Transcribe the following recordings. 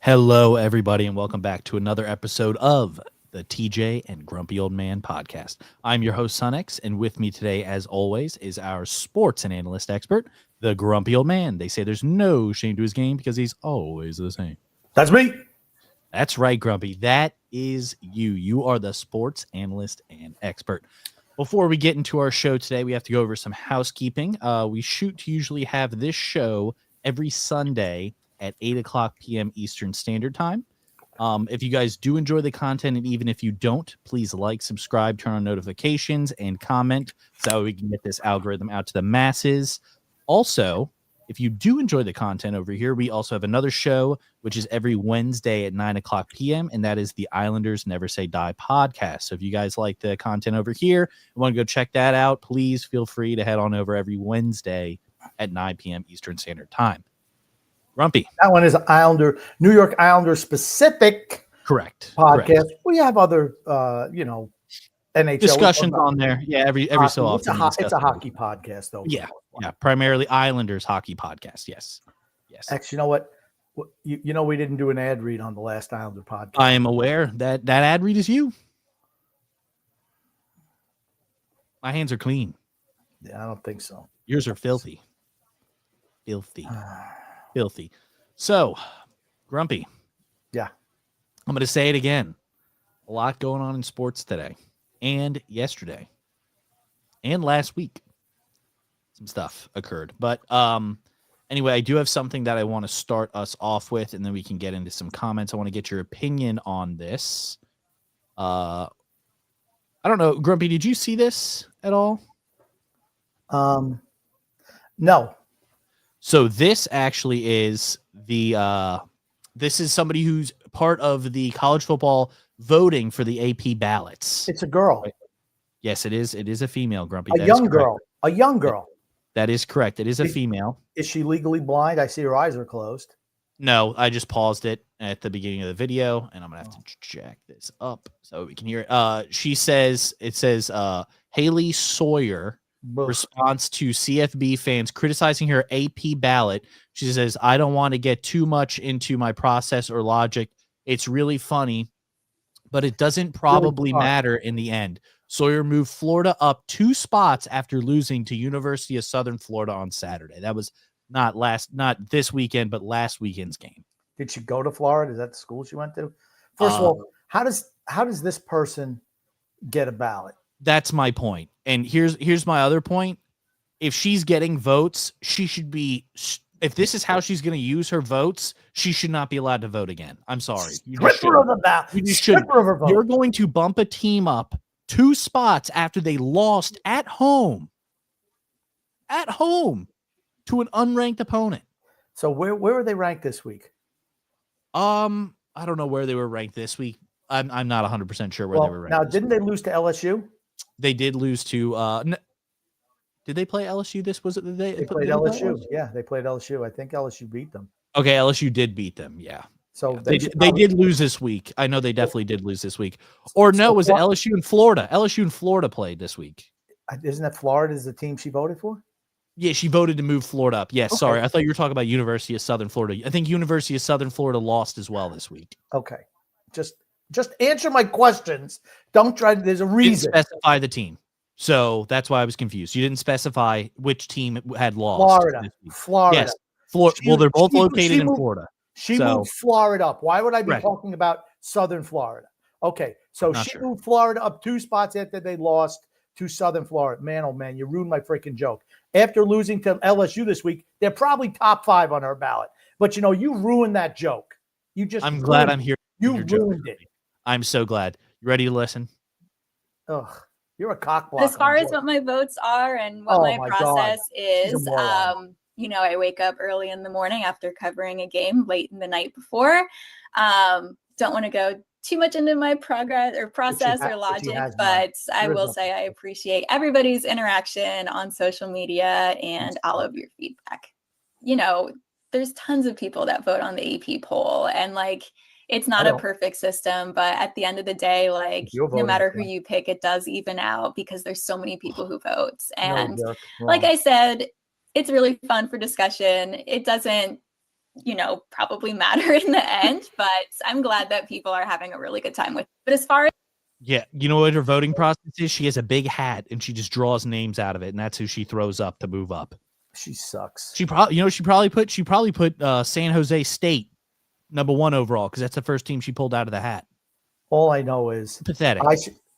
Hello, everybody, and welcome back to another episode of the TJ and Grumpy Old Man podcast. I'm your host, Sunix, and with me today, as always, is our sports and analyst expert, the Grumpy Old Man. They say there's no shame to his game because he's always the same. That's me. That's right, Grumpy. That is you. You are the sports analyst and expert. Before we get into our show today, we have to go over some housekeeping. We shoot to usually have this show every Sunday at 8 o'clock p.m. Eastern Standard Time. If you guys do enjoy the content, and even if you don't, please like, subscribe, turn on notifications, and comment so we can get this algorithm out to the masses. Also, if you do enjoy the content over here, we also have another show, which is every Wednesday at 9 o'clock p.m., and that is the Islanders Never Say Die podcast. So if you guys like the content over here and want to go check that out, please feel free to head on over every Wednesday at 9 p.m. Eastern Standard Time. Grumpy. That one is New York Islander specific. Correct. Podcast. Correct. We have other, NHL discussions on there. Yeah, every so often. It's a hockey podcast, though. Yeah, primarily Islanders hockey podcast. Yes. Actually, you know what? We didn't do an ad read on the last Islander podcast. I am aware that ad read is you. My hands are clean. Yeah, I don't think so. Yours are filthy. Filthy. So, Grumpy. Yeah. I'm going to say it again. A lot going on in sports today and yesterday and last week. Some stuff occurred. But anyway, I do have something that I want to start us off with, and then we can get into some comments. I want to get your opinion on this. I don't know. Grumpy, did you see this at all? No. So this actually is this is somebody who's part of the college football voting for the AP ballots. It's a girl. Yes, it is. It is a female, Grumpy. A young girl. That is correct. It is a female. Is she legally blind? I see her eyes are closed. No, I just paused it at the beginning of the video, and I'm gonna have to jack this up so we can hear it. It says Haley Sawyer response to CFB fans criticizing her AP ballot. She says, I don't want to get too much into my process or logic. It's really funny, but it doesn't probably matter in the end. Sawyer moved Florida up 2 spots after losing to University of Southern Florida on Saturday. That was not this weekend, but last weekend's game. Did she go to Florida? Is that the school she went to? First of all, how does this person get a ballot? That's my point. And here's my other point. If she's getting votes, she should be. If this is how she's going to use her votes, she should not be allowed to vote again. I'm sorry. Stripper of the ballot. You're going to bump a team up 2 spots after they lost at home to an unranked opponent. So where were they ranked this week? I don't know where they were ranked this week. I'm not 100% sure where they were ranked. Now, didn't they lose to LSU? They did lose to did they play LSU? They played LSU. Yeah, they played LSU. I think LSU beat them. Okay, LSU did beat them. Yeah. So they did lose this week. I know they definitely did lose this week. Or no, was it LSU and Florida? LSU and Florida played this week. Isn't that Florida is the team she voted for? Yeah, she voted to move Florida up. Yes, okay. Sorry. I thought you were talking about University of Southern Florida. I think University of Southern Florida lost as well this week. Okay. Just answer my questions. Don't try. There's a reason. Didn't specify the team. So that's why I was confused. You didn't specify which team had lost. Florida. Yes. Well, they're both located in Florida. She moved Florida up. Why would I be talking about Southern Florida? Okay. So she moved Florida up 2 spots after they lost to Southern Florida. Man, oh man, you ruined my freaking joke. After losing to LSU this week, they're probably top 5 on her ballot. But you ruined that joke. I'm glad I'm here. You ruined it. I'm so glad. You ready to listen? Ugh. You're a cockblocker. As far as what my votes are and what my process is, I wake up early in the morning after covering a game late in the night before. Don't want to go too much into my process or logic, but I will say I appreciate everybody's interaction on social media and all of your feedback. There's tons of people that vote on the AP poll, and it's not a perfect system, but at the end of the day, no matter who you pick, it does even out because there's so many people who vote. And like I said, it's really fun for discussion. It doesn't probably matter in the end. But I'm glad that people are having a really good time with it. But as far as you know what her voting process is? She has a big hat and she just draws names out of it, and that's who she throws up to move up. She sucks. She probably put San Jose State #1 overall because that's the first team she pulled out of the hat. All I know is pathetic.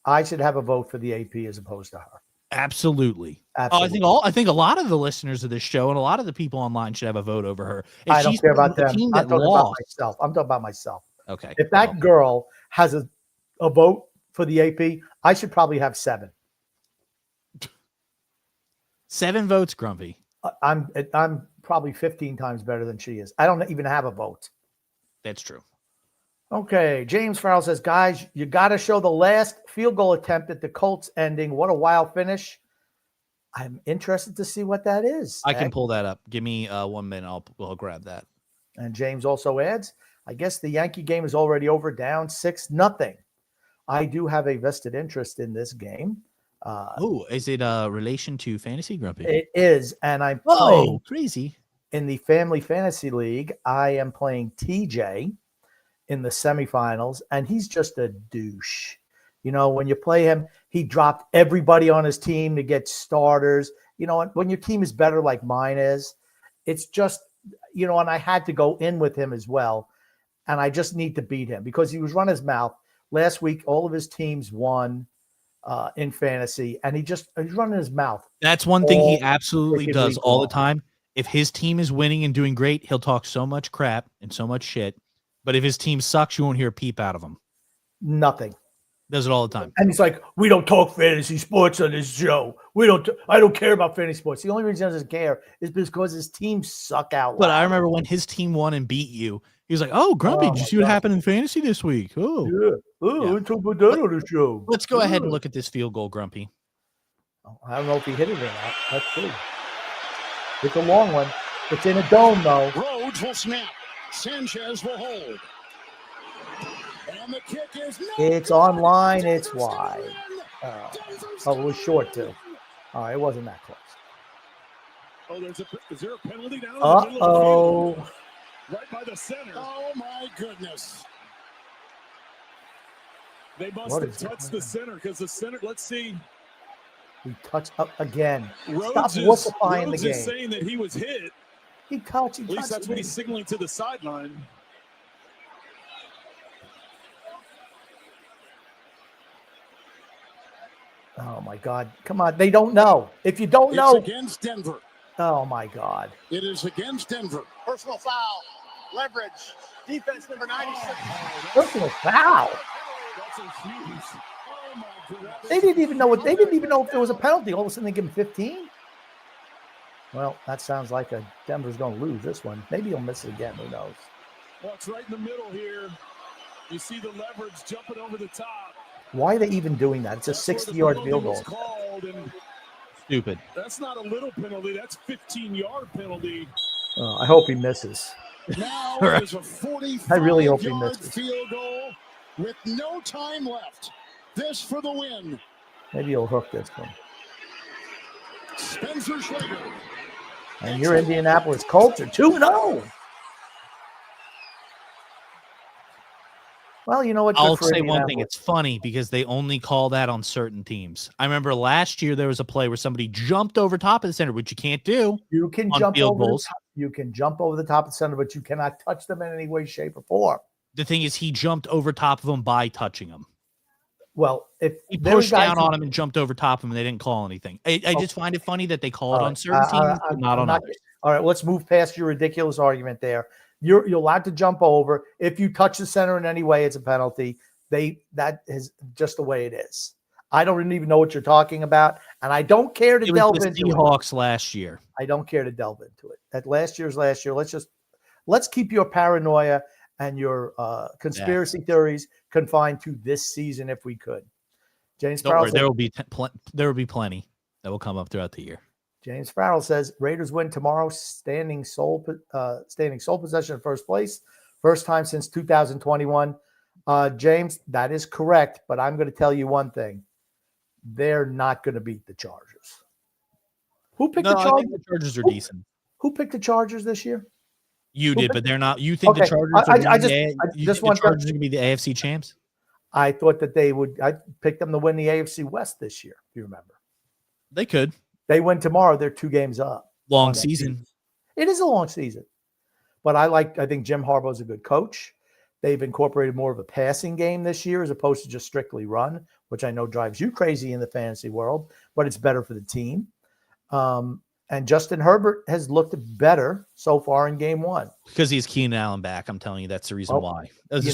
I should have a vote for the AP as opposed to her. Absolutely. Absolutely. I think a lot of the listeners of this show and a lot of the people online should have a vote over her. I don't care about them. I'm talking about myself. I'm talking about myself. Okay. If that girl has a vote for the AP, I should probably have 7. 7 votes, Grumpy. I'm probably 15 times better than she is. I don't even have a vote. That's true. Okay, James Farrell says, guys, you got to show the last field goal attempt at the Colts ending. What a wild finish. I'm interested to see what that is. I can pull that up. Give me 1 minute. I'll grab that. And James also adds, I guess the Yankee game is already over, down 6-0. I do have a vested interest in this game. Is it relation to Fantasy, Grumpy? It is, and I'm playing crazy. In the Family Fantasy League, I am playing TJ in the semifinals, and he's just a douche. When you play him, he dropped everybody on his team to get starters. When your team is better like mine is, it's just, and I had to go in with him as well. And I just need to beat him because he was running his mouth. Last week, all of his teams won in fantasy, and he's running his mouth. That's one thing he absolutely does all the time. If his team is winning and doing great, he'll talk so much crap and so much shit. But if his team sucks, you won't hear a peep out of him. Nothing. Does it all the time. And he's like, we don't talk fantasy sports on this show. I don't care about fantasy sports. The only reason he doesn't care is because his teams suck out loud. But I remember when his team won and beat you, he was like, oh, Grumpy, did you see what happened in fantasy this week? Oh, yeah. We'll talk about that on the show. Let's go ahead and look at this field goal, Grumpy. I don't know if he hit it or not. Let's see. It's a long one. It's in a dome, though. Rhodes will snap. Sanchez will hold. And the kick is it's online. It's wide. It was short, too. All right, it wasn't that close. Is there a penalty down? Uh-oh. Right by the center. Oh, my goodness. They must have touched the center because the center, let's see. He touched up again. Rhodes is saying that he was hit. He touched. At least that's what he's signaling to the sideline. Oh, my God. Come on. They don't know. If you don't know. It's against Denver. Oh, my God. It is against Denver. Personal foul. Leverage. Defense number 96. Personal foul. That's a huge. Oh, my God. They didn't even know if there was a penalty. All of a sudden they give him 15. Well, that sounds like Denver's going to lose this one. Maybe he'll miss it again. Who knows? Well, it's right in the middle here. You see the leverage jumping over the top. Why are they even doing that? It's a 60-yard field goal. Stupid. That's not a little penalty. That's 15-yard penalty. I hope he misses. Now there's a 45-yard I really hope he misses. Field goal with no time left. This for the win. Maybe he'll hook this one. Spencer Schrader. And your Indianapolis Colts are 2-0. Well, you know what? I'll say one thing. It's funny because they only call that on certain teams. I remember last year there was a play where somebody jumped over top of the center, which you can't do. You can jump over. You can jump over the top of the center, but you cannot touch them in any way, shape, or form. The thing is, he jumped over top of them by touching them. Well, if he pushed down on him and jumped over top of him, and they didn't call anything. I just find it funny that they call it on certain teams, but not on others. All right, let's move past your ridiculous argument there. You're allowed to jump over. If you touch the center in any way, it's a penalty. That is just the way it is. I don't even know what you're talking about, and I don't care to delve into it. Seahawks last year. I don't care to delve into it. That last year's last year. Let's keep your paranoia and your conspiracy theories confined to this season, if we could. James Don't worry, there will be plenty that will come up throughout the year. James Farrell says Raiders win tomorrow, standing sole possession in first place, first time since 2021. James, that is correct, but I'm going to tell you one thing: they're not going to beat the Chargers. Who picked the Chargers? I think the Chargers are decent. Who picked the Chargers this year? You did, but they're not. You think the Chargers are going to be the AFC champs? I thought that I picked them to win the AFC West this year, if you remember. They could. They win tomorrow. They're 2 games up. Long season. It is a long season. But I think Jim Harbaugh's a good coach. They've incorporated more of a passing game this year as opposed to just strictly run, which I know drives you crazy in the fantasy world, but it's better for the team. And Justin Herbert has looked better so far in game 1. Because he's Keenan Allen back. I'm telling you, that's the reason why. That was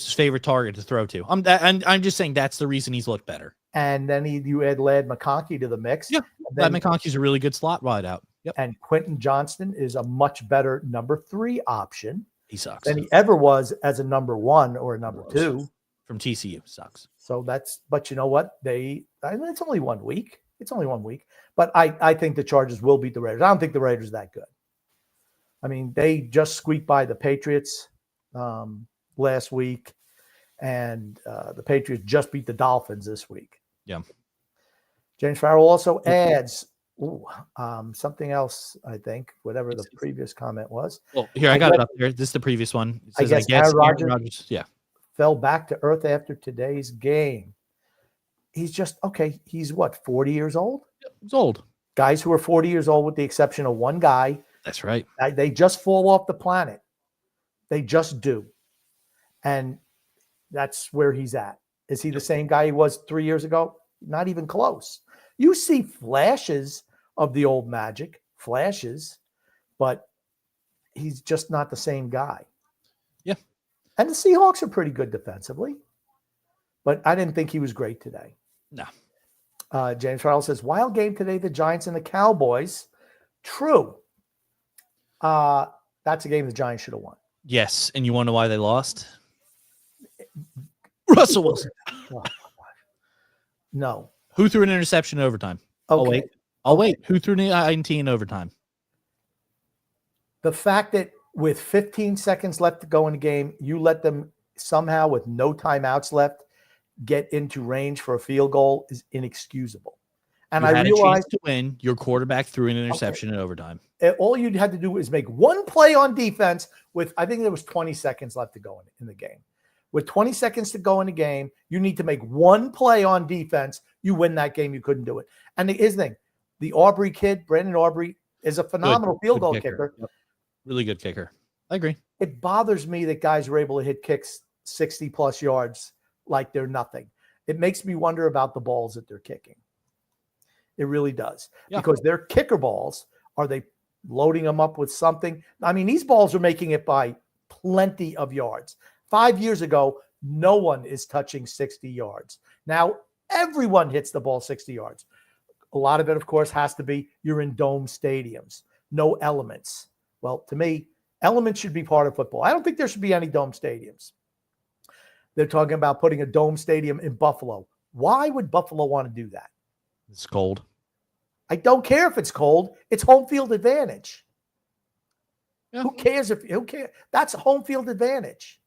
his favorite target to throw to. I'm just saying that's the reason he's looked better. And then you add Ladd McConkey to the mix. Yeah, Ladd McConkey's a really good slot wideout. Yep. And Quentin Johnston is a much better number 3 option. He sucks. Than he ever was as a number 1 or a number 2. From TCU. Sucks. So but you know what? It's only 1 week. But I think the Chargers will beat the Raiders. I don't think the Raiders are that good. I mean, they just squeaked by the Patriots last week, and the Patriots just beat the Dolphins this week. Yeah. James Farrell also adds something else, I think, whatever the previous comment was. Well, here, I got it up there. This is the previous one. It says, I guess Aaron Rodgers fell back to earth after today's game. He's just, he's what, 40 years old? He's old. Guys who are 40 years old, with the exception of one guy. That's right. They just fall off the planet. They just do. And that's where he's at. Is he the same guy he was 3 years ago? Not even close. You see flashes of the old magic, but he's just not the same guy. Yeah. And the Seahawks are pretty good defensively, but I didn't think he was great today. No. James Farrell says, wild game today, the Giants and the Cowboys. True. That's a game the Giants should have won. Yes. And you want to know why they lost? Russell Wilson. No. Who threw an interception in overtime? Okay. I'll wait. Who threw an INT in overtime? The fact that with 15 seconds left to go in the game, you let them somehow, with no timeouts left, get into range for a field goal is inexcusable. And I realized to win, your quarterback threw an interception in overtime. All you had to do is make one play on defense with, I think there was 20 seconds left to go in the game. With 20 seconds to go in the game, you need to make one play on defense. You win that game. You couldn't do it. And here's the thing. The Aubrey kid, Brandon Aubrey, is a phenomenal field goal kicker. Yep. Really good kicker. I agree. It bothers me that guys are able to hit kicks 60-plus yards like they're nothing. It makes me wonder about the balls that they're kicking. It really does. Yeah. Because they're kicker balls. Are they loading them up with something? I mean, these balls are making it by plenty of yards. 5 years ago, no one is touching 60 yards. Now, everyone hits the ball 60 yards. A lot of it, of course, has to be you're in dome stadiums. No elements. Well, to me, elements should be part of football. I don't think there should be any dome stadiums. They're talking about putting a dome stadium in Buffalo. Why would Buffalo want to do that? It's cold. I don't care if it's cold. It's home field advantage. Yeah. Who cares? That's a home field advantage.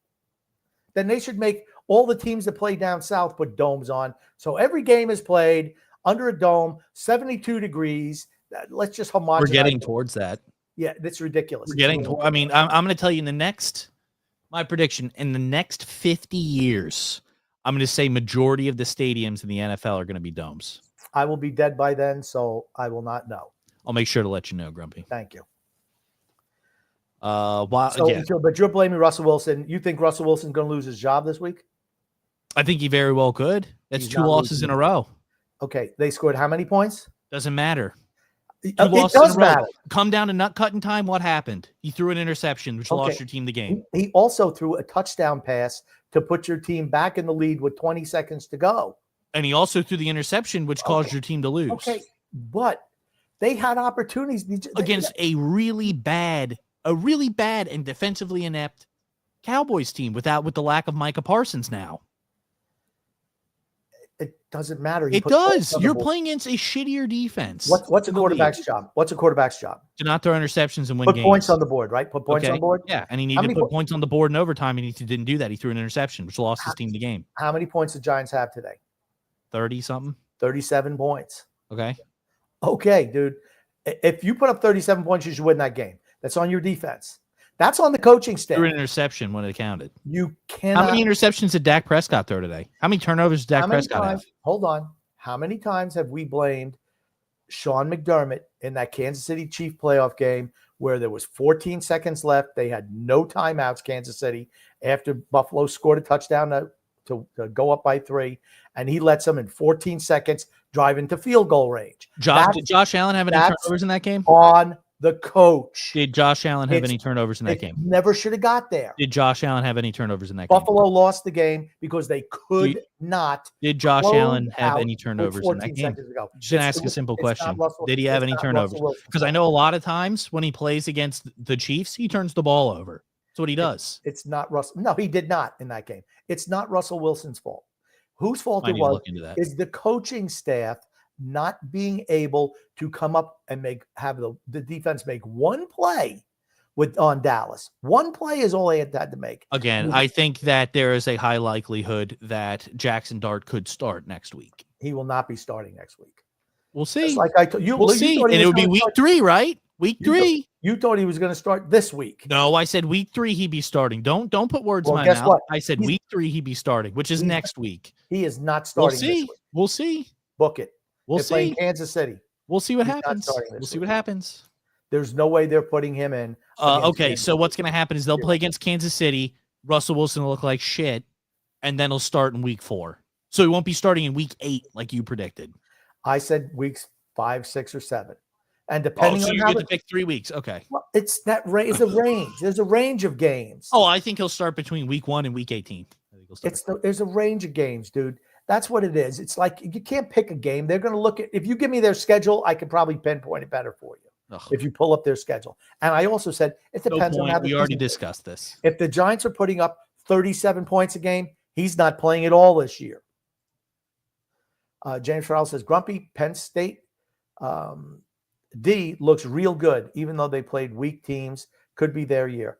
Then they should make all the teams that play down south put domes on. So every game is played under a dome, 72 degrees. Let's just homogenize. We're getting towards that. Yeah, that's ridiculous. We're getting. I'm going to tell you my prediction in the next 50 years, I'm going to say majority of the stadiums in the NFL are going to be domes. I will be dead by then, so I will not know. I'll make sure to let you know, Grumpy. Thank you. But you're blaming Russell Wilson. You think Russell Wilson's going to lose his job this week? I think he very well could. That's 2 losses in a row. Okay. They scored how many points? Doesn't matter. It does matter. Come down to nut cutting time. What happened? He threw an interception, which lost your team the game. He also threw a touchdown pass to put your team back in the lead with 20 seconds to go. And he also threw the interception, which caused your team to lose. Okay, but they had opportunities against a really bad and defensively inept Cowboys team with the lack of Micah Parsons now. It doesn't matter. It does. You're playing against a shittier defense. What's a quarterback's job? What's a quarterback's job? To not throw interceptions and win games. Put points on the board, right? Put points on the board? Yeah, and he needed to put points on the board in overtime, and he didn't do that. He threw an interception, which lost his team the game. How many points did the Giants have today? 30-something. 37 points. Okay, dude. If you put up 37 points, you should win that game. That's on your defense. That's on the coaching staff. Threw an interception when it counted. You cannot. How many interceptions did Dak Prescott throw today? How many turnovers did Dak Prescott have? Hold on. How many times have we blamed Sean McDermott in that Kansas City Chief playoff game where there was 14 seconds left? They had no timeouts, Kansas City, after Buffalo scored a touchdown to go up by 3, and he lets them in 14 seconds drive into field goal range. Did Josh Allen have any turnovers in that game? On the coach. Did Josh Allen have any turnovers in that game? Never should have got there. Did Josh Allen have any turnovers in that game? Buffalo lost the game because they could not. Did Josh Allen have any turnovers in that game? Just gonna ask a simple question. Did he have any turnovers? Because I know a lot of times when he plays against the Chiefs, he turns the ball over. That's what he does. It's not Russell. No, he did not in that game. It's not Russell Wilson's fault. Whose fault it was is the coaching staff not being able to come up and have the defense make one play on Dallas. One play is all they had to make. Again, I think that there is a high likelihood that Jackson Dart could start next week. He will not be starting next week. We'll see. Just like I told you, we'll see. And it would be week 3, right? Week 3. You thought he was going to start this week. No, I said week 3 he'd be starting. Don't put words in my mouth. What? I said week 3 he'd be starting, which is next week. He is not starting. We'll see. This week. We'll see. Book it. We'll see. Kansas City. We'll see what happens. We'll see what happens. There's no way they're putting him in. Okay, so what's going to happen is they'll play against Kansas City. Russell Wilson will look like shit, and then he'll start in week 4. So he won't be starting in week 8 like you predicted. I said weeks 5, 6, or 7. And depending so on you're going to pick 3 weeks. Okay. Well, it's a range. There's a range of games. Oh, I think he'll start between week 1 and week 18. There's a range of games, dude. That's what it is. It's like you can't pick a game. They're going to look at, if you give me their schedule, I could probably pinpoint it better for you. If you pull up their schedule. And I also said it depends on how we already discussed this. If the Giants are putting up 37 points a game, he's not playing at all this year. James Farrell says, Grumpy, Penn State D looks real good, even though they played weak teams. Could be their year.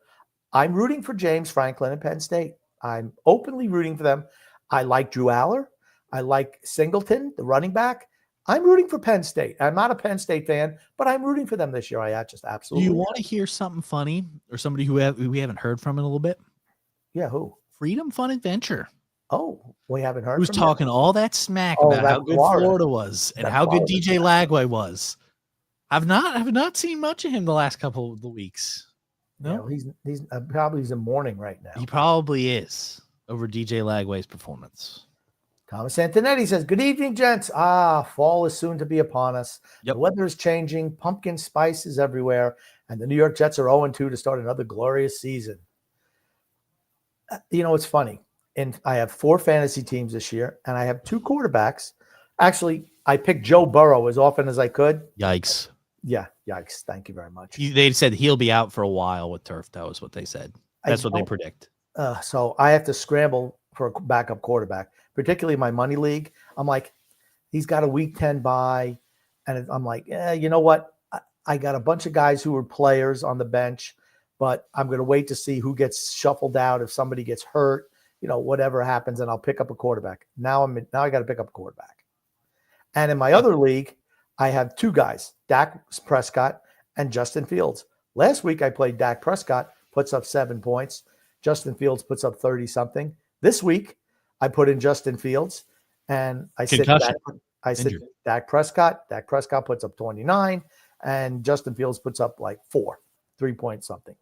I'm rooting for James Franklin and Penn State. I'm openly rooting for them. I like Drew Aller. I like Singleton, the running back. I'm rooting for Penn State. I'm not a Penn State fan, but I'm rooting for them this year. I just absolutely. Do you want to hear something funny or somebody who we haven't heard from in a little bit? Yeah, who? Freedom Fun Adventure. Oh, we haven't heard. Who's talking all that smack about how good Florida was and how good DJ Lagway was? I've not seen much of him the last couple of the weeks. No, he's probably in mourning right now. He probably is over DJ Lagway's performance. Thomas Antonetti says, good evening, gents. Fall is soon to be upon us. Yep. The weather is changing. Pumpkin spice is everywhere. And the New York Jets are 0-2 to start another glorious season. It's funny. And I have 4 fantasy teams this year, and I have 2 quarterbacks. Actually, I picked Joe Burrow as often as I could. Yikes. Yeah, yikes. Thank you very much. They said he'll be out for a while with turf. That was what they said. That's what they predict. So I have to scramble for a backup quarterback, particularly my money league. I'm like, he's got a week 10 bye. And I'm like, you know what? I got a bunch of guys who are players on the bench, but I'm going to wait to see who gets shuffled out. If somebody gets hurt, whatever happens, and I'll pick up a quarterback. Now I got to pick up a quarterback. And in my other league, I have 2 guys, Dak Prescott and Justin Fields. Last week I played Dak Prescott, puts up 7 points. Justin Fields puts up 30-something. This week I put in Justin Fields, and I said Dak Prescott. Dak Prescott puts up 29, and Justin Fields puts up like 3 points something.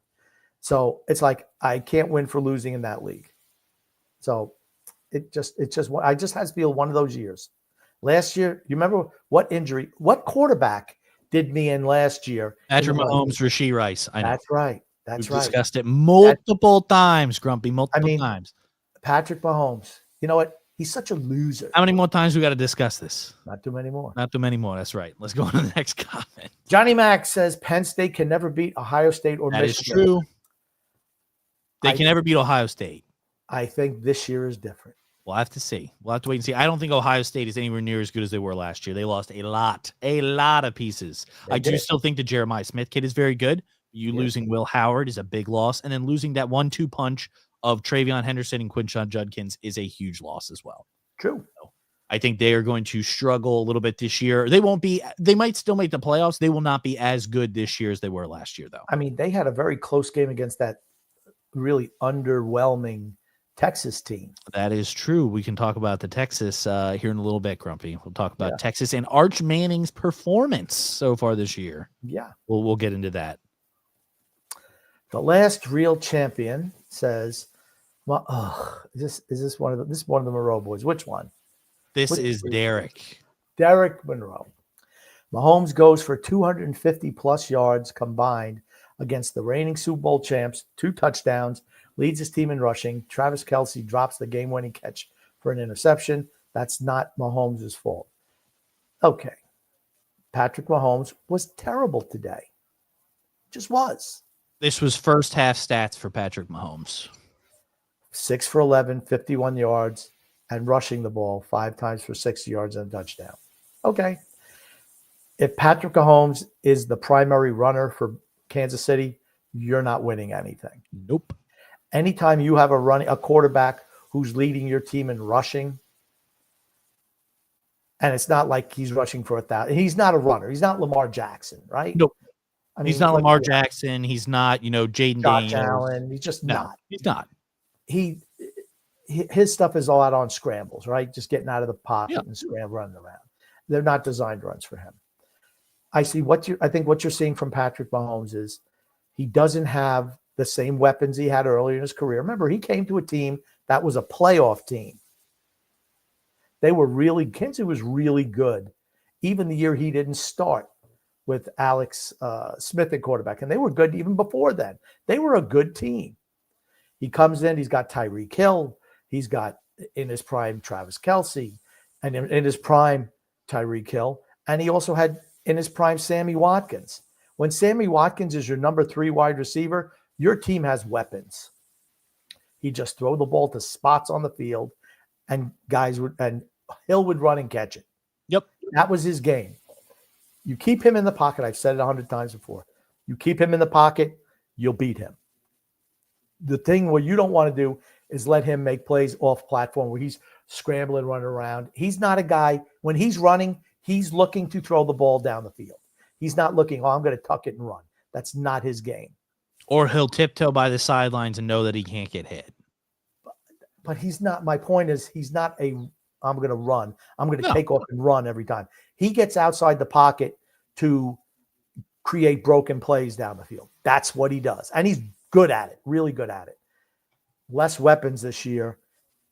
So it's like I can't win for losing in that league. So I just has to be one of those years. Last year, you remember what quarterback did me in last year? Patrick Mahomes, Rashee Rice. I know. That's right. We've discussed it multiple times, Grumpy, multiple times. Patrick Mahomes. You know what? He's such a loser. How many more times we got to discuss this? Not too many more. Not too many more. That's right. Let's go on to the next comment. Johnny Mack says Penn State can never beat Ohio State or Michigan. That is true. They can never beat Ohio State. I think this year is different. We'll have to see. We'll have to wait and see. I don't think Ohio State is anywhere near as good as they were last year. They lost a lot of pieces. I do still think the Jeremiah Smith kid is very good. Losing Will Howard is a big loss. And then losing that 1-2 punch of Travion Henderson and Quinshon Judkins is a huge loss as well. True. I think they are going to struggle a little bit this year. They might still make the playoffs. They will not be as good this year as they were last year, though. I mean, they had a very close game against that really underwhelming Texas team. That is true. We can talk about the Texas here in a little bit, Grumpy. We'll talk about Texas and Arch Manning's performance so far this year. Yeah. We'll get into that. The last real champion says, well, is this one of the Monroe boys? Which one? This is Derek. Derek Monroe. Mahomes goes for 250 plus yards combined against the reigning Super Bowl champs, 2 touchdowns, leads his team in rushing. Travis Kelce drops the game-winning catch for an interception. That's not Mahomes' fault. Okay. Patrick Mahomes was terrible today. Just was. This was first half stats for Patrick Mahomes. 6 for 11, 51 yards, and rushing the ball 5 times for 60 yards and a touchdown. Okay. If Patrick Mahomes is the primary runner for Kansas City, you're not winning anything. Nope. Anytime you have a quarterback who's leading your team in rushing, and it's not like he's rushing for 1,000. He's not a runner. He's not Lamar Jackson, right? Nope. I mean, he's not Lamar Jackson. He's not, Jaden Daniels. Allen. He's just not. He's not. His stuff is all out on scrambles, right? Just getting out of the pocket and running around. They're not designed runs for him. I think what you're seeing from Patrick Mahomes is he doesn't have the same weapons he had earlier in his career. Remember, he came to a team that was a playoff team. Kansas was really good, even the year he didn't start with Alex Smith at quarterback. And they were good even before then. They were a good team. He comes in, he's got Tyreek Hill. He's got, in his prime, Travis Kelce. And in his prime, Tyreek Hill. And he also had, in his prime, Sammy Watkins. When Sammy Watkins is your number 3 wide receiver, your team has weapons. He just throw the ball to spots on the field, and Hill would run and catch it. Yep. That was his game. You keep him in the pocket. I've said it 100 times before. You keep him in the pocket, you'll beat him. The thing what you don't want to do is let him make plays off platform where he's scrambling, running around. He's not a guy, when he's running, he's looking to throw the ball down the field. He's not looking, I'm going to tuck it and run. That's not his game. Or he'll tiptoe by the sidelines and know that he can't get hit. But he's not, my point is, he's not I'm going to run. I'm going to take off and run every time. He gets outside the pocket to create broken plays down the field. That's what he does. And he's good at it, really good at it. Less weapons this year.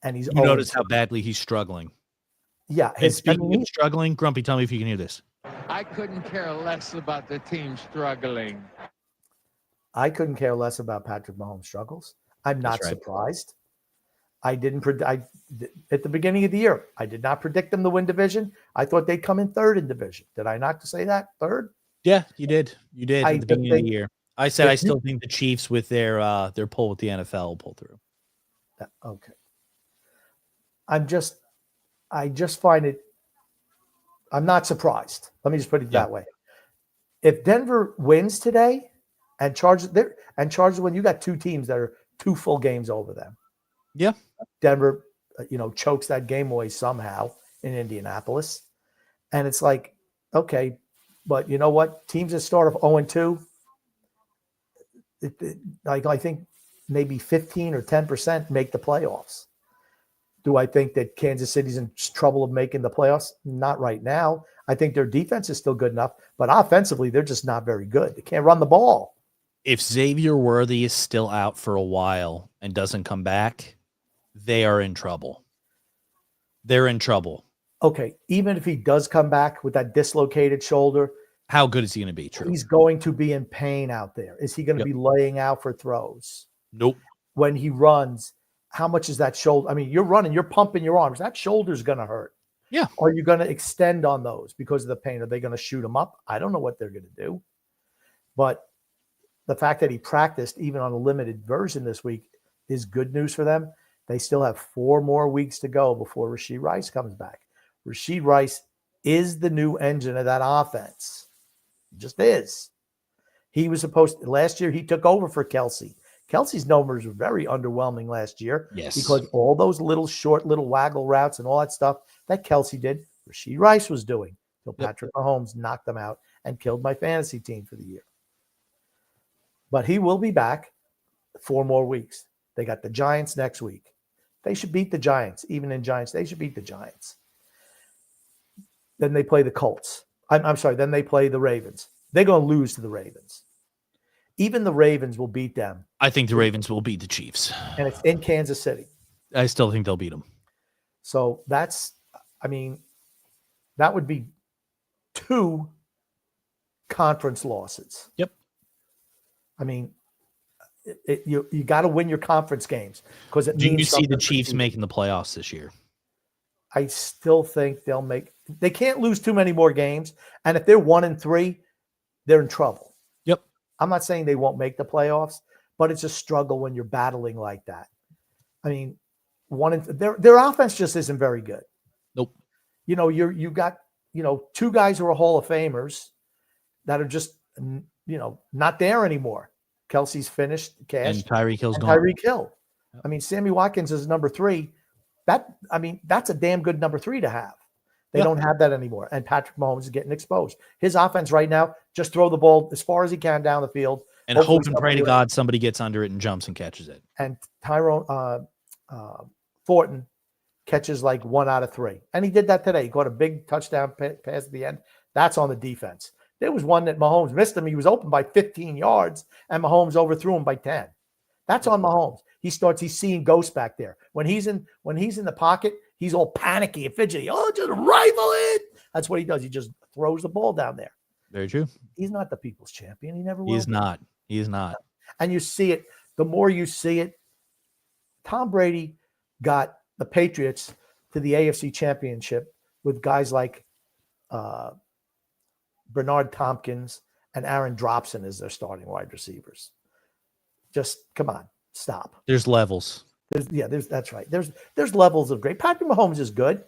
And he's notice how badly he's struggling. Yeah. Speaking of struggling, Grumpy, tell me if you can hear this. I couldn't care less about the team struggling. I couldn't care less about Patrick Mahomes' struggles. I'm not surprised. I didn't at the beginning of the year, I did not predict them to win division. I thought they'd come in 3rd in division. Did I not say that? 3rd? Yeah, you did. You did at the beginning of the year. I said I still think the Chiefs with their pull with the NFL will pull through. Okay. I just find it. I'm not surprised. Let me just put it that way. If Denver wins today and Chargers when you got 2 teams that are 2 full games over them. Yeah. Denver, chokes that game away somehow in Indianapolis. And it's like, okay, but you know what? Teams that start off 0-2, I think maybe 15 or 10% make the playoffs. Do I think that Kansas City's in trouble of making the playoffs? Not right now. I think their defense is still good enough, but offensively, they're just not very good. They can't run the ball. If Xavier Worthy is still out for a while and doesn't come back, they are in trouble. They're in trouble. Okay, even if he does come back with that dislocated shoulder, how good is he going to be? True. He's going to be in pain out there. Is he going to be laying out for throws? Nope. When he runs, how much is that shoulder? I mean, you're running, you're pumping your arms. That shoulder's going to hurt. Yeah. Are you going to extend on those because of the pain? Are they going to shoot him up? I don't know what they're going to do. But the fact that he practiced even on a limited version this week is good news for them. They still have 4 more weeks to go before Rashee Rice comes back. Rashee Rice is the new engine of that offense. Just is. He was last year he took over for Kelce. Kelsey's numbers were very underwhelming last year. Yes. Because all those little waggle routes and all that stuff that Kelsey did, Rashee Rice was doing until Patrick Mahomes knocked them out and killed my fantasy team for the year. But he will be back 4 more weeks. They got the Giants next week. They should beat the Giants. Even in Giants, they should beat the Giants. Then they play the Colts. I'm sorry. Then they play the Ravens. They're going to lose to the Ravens. Even the Ravens will beat them. I think the Ravens will beat the Chiefs. And it's in Kansas City. I still think they'll beat them. So that would be 2 conference losses. Yep. I mean, you got to win your conference games because it means. Do you see the Chiefs making the playoffs this year? I still think they can't lose too many more games. And if they're 1-3, they're in trouble. Yep. I'm not saying they won't make the playoffs, but it's a struggle when you're battling like that. I mean, their offense just isn't very good. Nope. You got 2 guys who are Hall of Famers that are just not there anymore. Kelsey's finished, Cash, and Tyreek Hill's gone. Tyreek Hill. Yep. I mean, Sammy Watkins is number 3. That's a damn good number 3 to have. They don't have that anymore. And Patrick Mahomes is getting exposed. His offense right now, just throw the ball as far as he can down the field. And hope and pray to God somebody gets under it and jumps and catches it. And Tyrone Thornton catches like 1 out of 3. And he did that today. He caught a big touchdown pass at the end. That's on the defense. There was one that Mahomes missed him. He was open by 15 yards, and Mahomes overthrew him by 10. That's on Mahomes. He's seeing ghosts back there. When he's in the pocket, he's all panicky and fidgety. Oh, just rifle it. That's what he does. He just throws the ball down there. Very true. He's not the people's champion. He never will. He's not. He is not. And you see it. The more you see it, Tom Brady got the Patriots to the AFC Championship with guys like Bernard Tompkins and Aaron Dropson as their starting wide receivers. Just come on, stop. There's levels. That's right. There's levels of great. Patrick Mahomes is good.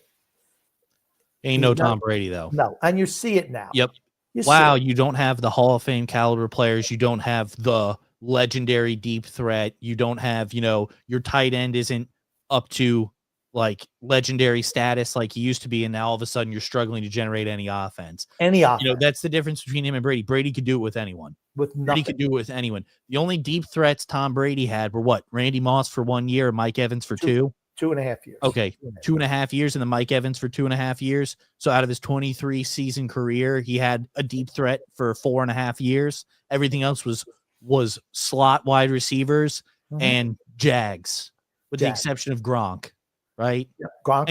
Ain't no Tom Brady though. No, and you see it now. Yep. You don't have the Hall of Fame caliber players. You don't have the legendary deep threat. You don't have, your tight end isn't up to like legendary status like he used to be, and now all of a sudden you're struggling to generate any offense. That's the difference between him and Brady. Brady could do it with anyone. Brady could do it with anyone. The only deep threats Tom Brady had were what? Randy Moss for 1 year, Mike Evans for 2. 2.5 years. Okay, 2.5 years, and then Mike Evans for 2.5 years. So out of his 23 season career, he had a deep threat for 4.5 years. Everything else was slot wide receivers and Jags, with the exception of Gronk. Right? Yeah. Gronk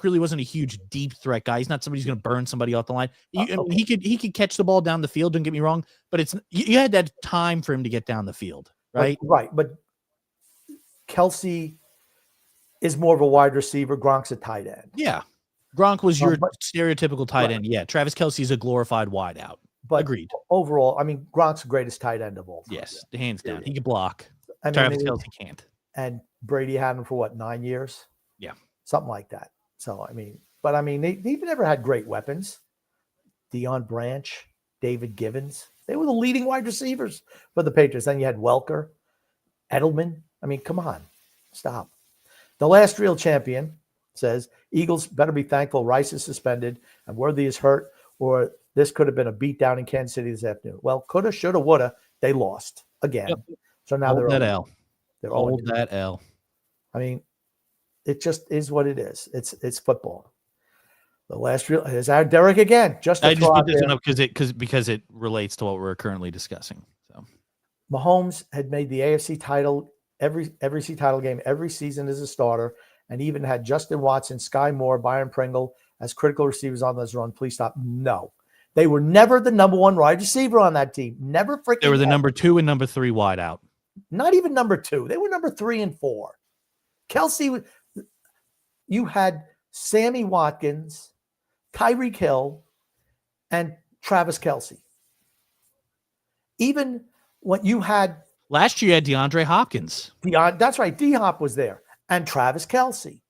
really wasn't a huge deep threat guy. He's not somebody who's going to burn somebody off the line. He could catch the ball down the field. Don't get me wrong, but you had that time for him to get down the field, right? But Kelsey is more of a wide receiver. Gronk's a tight end. Yeah, Gronk was your stereotypical tight end. Yeah, Travis Kelce's a glorified wideout. But agreed. Overall, I mean, Gronk's the greatest tight end of all time. Yes, hands down. He can block. Travis Kelce can't. And Brady had him for 9 years? Yeah. Something like that. So, they even never had great weapons. Deion Branch, David Givens. They were the leading wide receivers for the Patriots. Then you had Welker, Edelman. I mean, come on. Stop. The last real champion says, Eagles better be thankful Rice is suspended and Worthy is hurt, or this could have been a beatdown in Kansas City this afternoon. Well, coulda, shoulda, woulda. They lost again. Yep. So now Hold that L. They're Hold that L. I mean, it just is what it is. It's football. The last real is our Derek again. I just put this one up because it relates to what we're currently discussing. So Mahomes had made the AFC title every title game every season as a starter, and even had Justin Watson, Sky Moore, Byron Pringle as critical receivers on this run. Please stop. No, they were never the number 1 wide receiver on that team. Never freaking. They were the number 2 and number 3 wide out. Not even number 2. They were number 3 and 4. Kelsey, you had Sammy Watkins, Tyreek Hill, and Travis Kelce. Even what you had last year, you had DeAndre Hopkins. That's right. D-Hop was there, and Travis Kelce.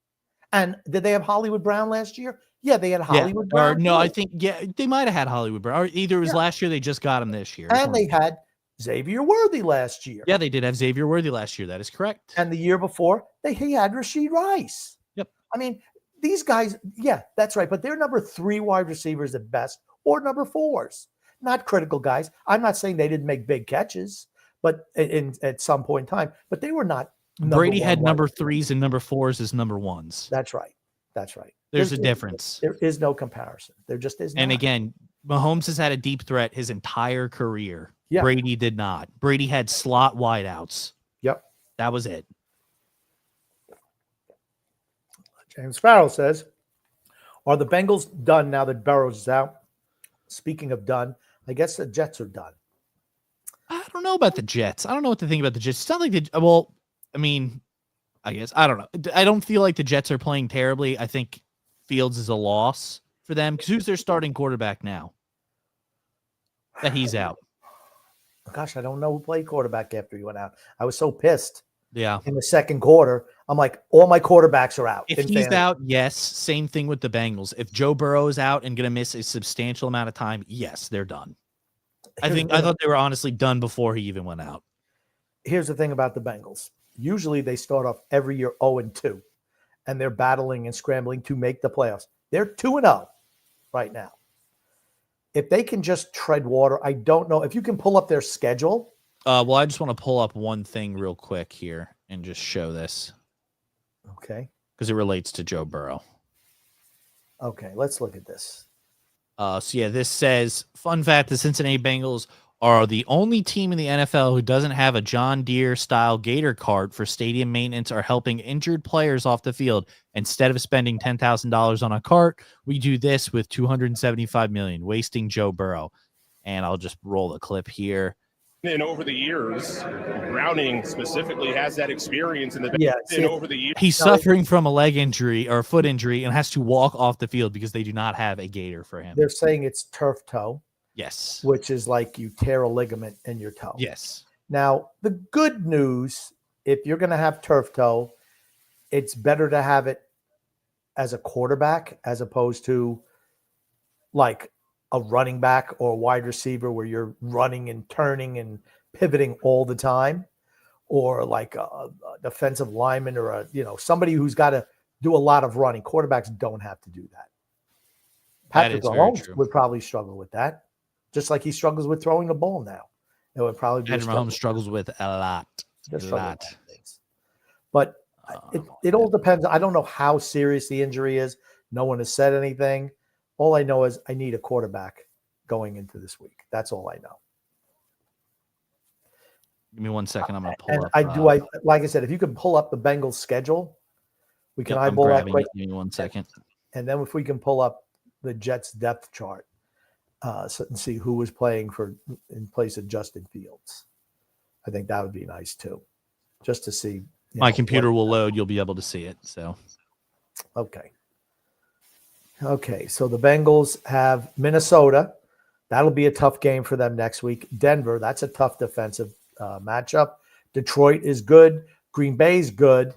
And did they have Hollywood Brown last year? Yeah, they had Hollywood Brown. No, I think they might have had Hollywood Brown. Or either it was last year, they just got him this year. And they had Xavier Worthy last year. Yeah, they did have Xavier Worthy last year. That is correct. And the year before, he had Rashid Rice. Yep. I mean, these guys, yeah, that's right. But they're number 3 wide receivers at best, or number 4s. Not critical guys. I'm not saying they didn't make big catches, but at some point in time, but they were not. Brady had number 3s and number 4s as number 1s. That's right. That's right. There's a difference. There is no comparison. There just is not. And again, Mahomes has had a deep threat his entire career. Yeah. Brady did not. Brady had slot wideouts. Yep. That was it. James Farrell says, are the Bengals done now that Burrows is out? Speaking of done, I guess the Jets are done. I don't know about the Jets. I don't know what to think about the Jets. It's not like well, I mean, I guess, I don't know. I don't feel like the Jets are playing terribly. I think Fields is a loss for them because who's their starting quarterback now that he's out? Gosh, I don't know who played quarterback after he went out. I was so pissed. Yeah. In the second quarter, I'm like, all my quarterbacks are out. If he's out, yes. Same thing with the Bengals. If Joe Burrow is out and going to miss a substantial amount of time, yes, they're done. I thought they were honestly done before he even went out. Here's the thing about the Bengals. Usually they start off every year 0-2, and they're battling and scrambling to make the playoffs. They're 2-0 right now. If they can just tread water, I don't know. If you can pull up their schedule. Well, I just want to pull up one thing real quick here and just show this. Okay. Because it relates to Joe Burrow. Okay, let's look at this. So yeah, this says, fun fact, the Cincinnati Bengals are the only team in the NFL who doesn't have a John Deere-style Gator cart for stadium maintenance or helping injured players off the field. Instead of spending $10,000 on a cart, we do this with $275 million, wasting Joe Burrow. And I'll just roll the clip here. And over the years, Browning specifically has that experience in the over the years. He's suffering from a leg injury or a foot injury and has to walk off the field because they do not have a Gator for him. They're saying it's turf toe. Yes. Which is like you tear a ligament in your toe. Yes. Now, the good news, if you're going to have turf toe, it's better to have it as a quarterback as opposed to like a running back or a wide receiver where you're running and turning and pivoting all the time, or like a defensive lineman or somebody who's got to do a lot of running. Quarterbacks don't have to do that. Patrick Mahomes would probably struggle with that, just like he struggles with throwing the ball now. It would probably be Patrick Mahomes struggles with a lot. But it all depends. I don't know how serious the injury is. No one has said anything. All I know is I need a quarterback going into this week. That's all I know. Give me 1 second. I'm going to pull up. Like I said, if you can pull up the Bengals schedule, we can eyeball that quick. Give me 1 second. And then if we can pull up the Jets depth chart and see who was playing in place of Justin Fields, I think that would be nice too, just to see. My computer will load. You'll be able to see it. So, Okay, so the Bengals have Minnesota. That'll be a tough game for them next week. Denver, that's a tough defensive matchup. Detroit is good. Green Bay is good.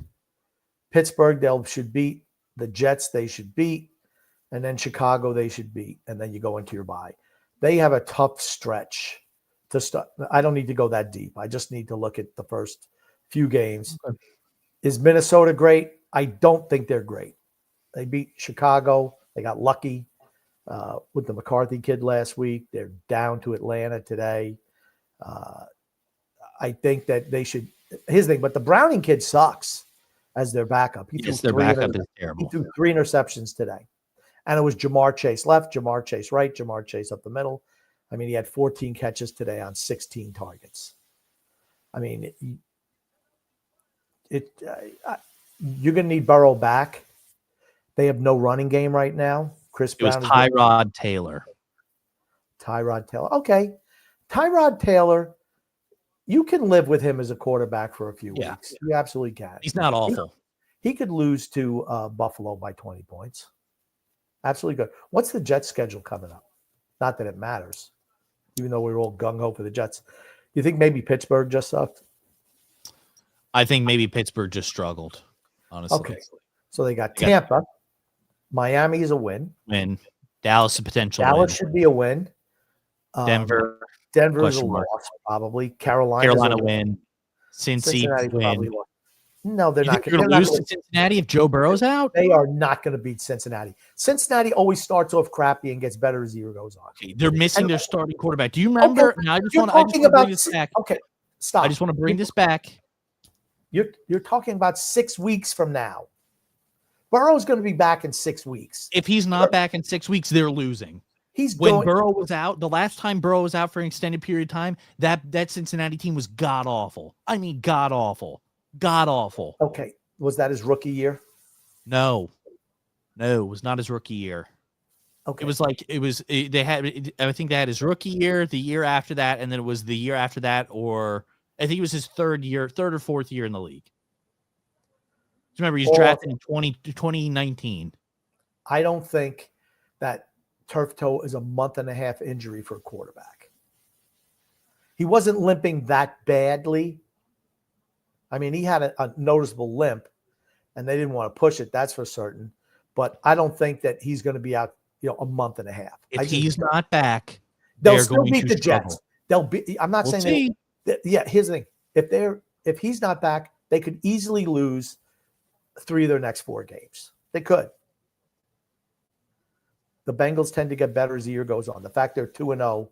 Pittsburgh, should beat. The Jets, they should beat. And then Chicago, they should beat. And then you go into your bye. They have a tough stretch to start. I don't need to go that deep. I just need to look at the first few games. Okay. Is Minnesota great? I don't think they're great. They beat Chicago. They got lucky with the McCarthy kid last week. They're down to Atlanta today. I think that they should. His thing, but the Browning kid sucks as their backup. Their backup is terrible. He threw 3 interceptions today, and it was Jamar Chase left, Jamar Chase right, Jamar Chase up the middle. I mean, he had 14 catches today on 16 targets. I mean, you're going to need Burrow back. They have no running game right now. Chris Brown. It was Tyrod Taylor. Tyrod Taylor. Okay. Tyrod Taylor, you can live with him as a quarterback for a few weeks. You absolutely can. He's not awful. He could lose to Buffalo by 20 points. Absolutely good. What's the Jets schedule coming up? Not that it matters, even though we were all gung-ho for the Jets. You think maybe Pittsburgh just sucked? I think maybe Pittsburgh just struggled, honestly. Okay. So they got Tampa. Miami is a win. Dallas a potential Dallas win. Should be a win. Denver. Denver's a loss, probably. Carolina win. Cincinnati win. No, they're not going to lose to Cincinnati if Joe Burrow's out. They are not going to beat Cincinnati. Cincinnati always starts off crappy and gets better as the year goes on. Okay, they're missing their starting quarterback. Do you remember? Okay, now I just want to bring this back. Okay, stop. I just want to bring this back. You're talking about 6 weeks from now. Burrow's going to be back in 6 weeks. If he's not back in 6 weeks, they're losing. When Burrow was out, the last time Burrow was out for an extended period of time, that Cincinnati team was god awful. I mean, god awful. God awful. Okay. Was that his rookie year? No, it was not his rookie year. Okay. I think they had his rookie year, the year after that, and then it was the year after that, or I think it was his third or fourth year in the league. Remember, he's drafted in 2019. I don't think that turf toe is a month and a half injury for a quarterback. He wasn't limping that badly. I mean, he had a noticeable limp, and they didn't want to push it. That's for certain. But I don't think that he's going to be out, a month and a half. If he's not back, they'll still beat the Jets. They'll be. I'm not saying that. Yeah, here's the thing: if he's not back, they could easily lose 3 of their next 4 games. They could. The Bengals tend to get better as the year goes on. The fact they're 2-0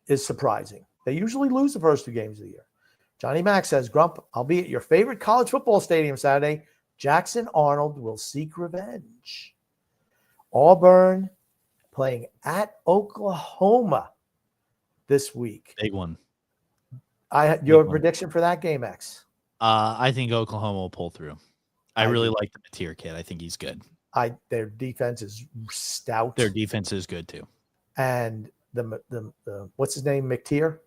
is surprising. They usually lose the first 2 games of the year. Johnny Mack says, Grump, I'll be at your favorite college football stadium Saturday. Jackson Arnold will seek revenge. Auburn playing at Oklahoma this week. Big one. Your prediction for that game, X? I think Oklahoma will pull through. I really like the Mateer kid. I think he's good. Their defense is stout. Their defense is good too. And the what's his name? Mateer,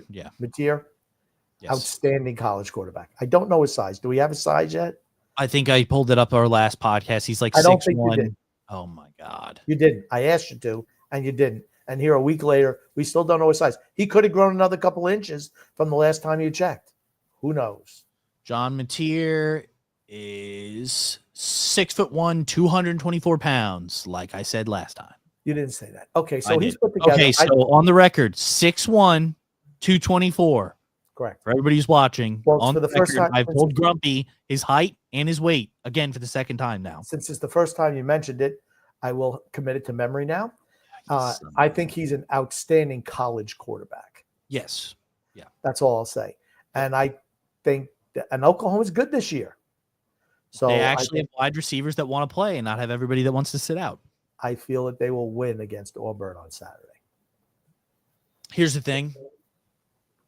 yeah. Mateer. Yes. Outstanding college quarterback. I don't know his size. Do we have his size yet? I think I pulled it up our last podcast. He's like 6'1". Oh my God. You didn't. I asked you to, and you didn't. And here a week later, we still don't know his size. He could have grown another couple inches from the last time you checked. Who knows? John Mateer is 6'1", 224 pounds, like I said last time. You didn't say that. Okay, so he's put together. Okay, so on the record, 6'1", 224. Correct. For everybody who's watching, well, on for the first time, I've told Grumpy his height and his weight again for the second time now. Since it's the first time you mentioned it, I will commit it to memory now. I think he's an outstanding college quarterback. Yes. Yeah. That's all I'll say. And I think and Oklahoma's good this year. So they actually have wide receivers that want to play and not have everybody that wants to sit out. I feel that they will win against Auburn on Saturday. Here's the thing.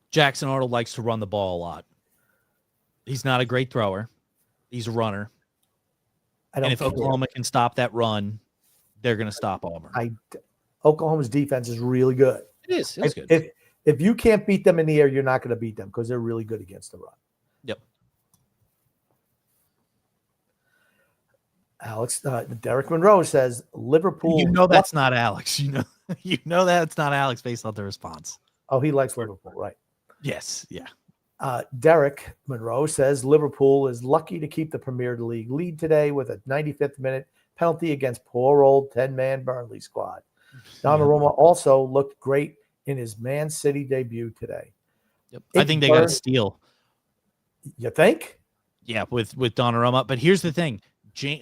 Jackson Arnold likes to run the ball a lot. He's not a great thrower. He's a runner. And if Oklahoma can stop that run, they're going to stop Auburn. Oklahoma's defense is really good. It is. It's good. If you can't beat them in the air, you're not going to beat them because they're really good against the run. Yep. Alex, Derek Monroe says Liverpool. You know that's not Alex. You know that's not Alex based on the response. Oh, he likes Liverpool, right? Yes. Yeah. Derek Monroe says Liverpool is lucky to keep the Premier League lead today with a 95th minute penalty against poor old 10-man Burnley squad. Donnarumma also looked great in his Man City debut today. Yep. I think they got a steal. You think? Yeah, with Donnarumma. But here's the thing.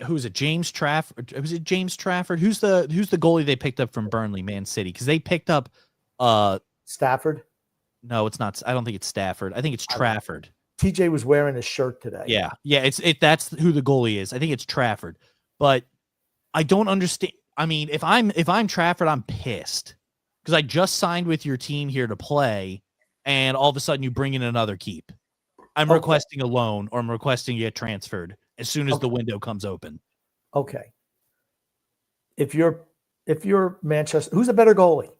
Who's it? James Trafford? Was it James Trafford? Who's the goalie they picked up from Burnley, Man City? Because they picked up Stafford. No, it's not. I don't think it's Stafford. I think it's Trafford. TJ was wearing his shirt today. Yeah. That's who the goalie is. I think it's Trafford. But I don't understand. I mean, if I'm Trafford, I'm pissed because I just signed with your team here to play, and all of a sudden you bring in another keep. I'm requesting a loan, or I'm requesting you get transferred as soon as the window comes open. Okay. If you're Manchester, who's a better goalie?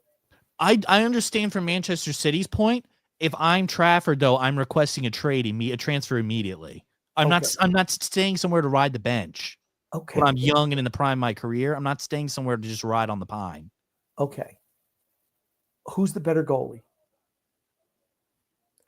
I understand from Manchester City's point. If I'm Trafford, though, I'm requesting a transfer immediately. I'm not staying somewhere to ride the bench. Okay. When I'm young and in the prime of my career, I'm not staying somewhere to just ride on the pine. Okay. Who's the better goalie?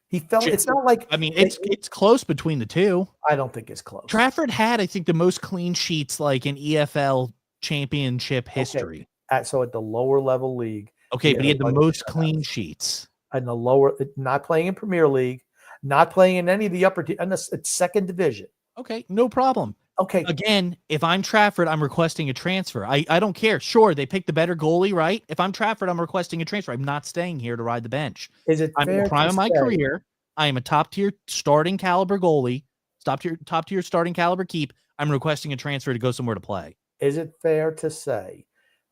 He fell. It's not like it's close between the two. I don't think it's close. Trafford had, I think, the most clean sheets like in EFL championship history. So at the lower level league, Okay, but he had the most clean sheets. And the lower, not playing in Premier League, not playing in any of the upper, and the second division. Okay, no problem. Okay. Again, if I'm Trafford, I'm requesting a transfer. I don't care. Sure, they picked the better goalie, right? If I'm Trafford, I'm requesting a transfer. I'm not staying here to ride the bench. I'm in the prime of my career. I am a top-tier starting caliber goalie. Top-tier starting caliber keep. I'm requesting a transfer to go somewhere to play. Is it fair to say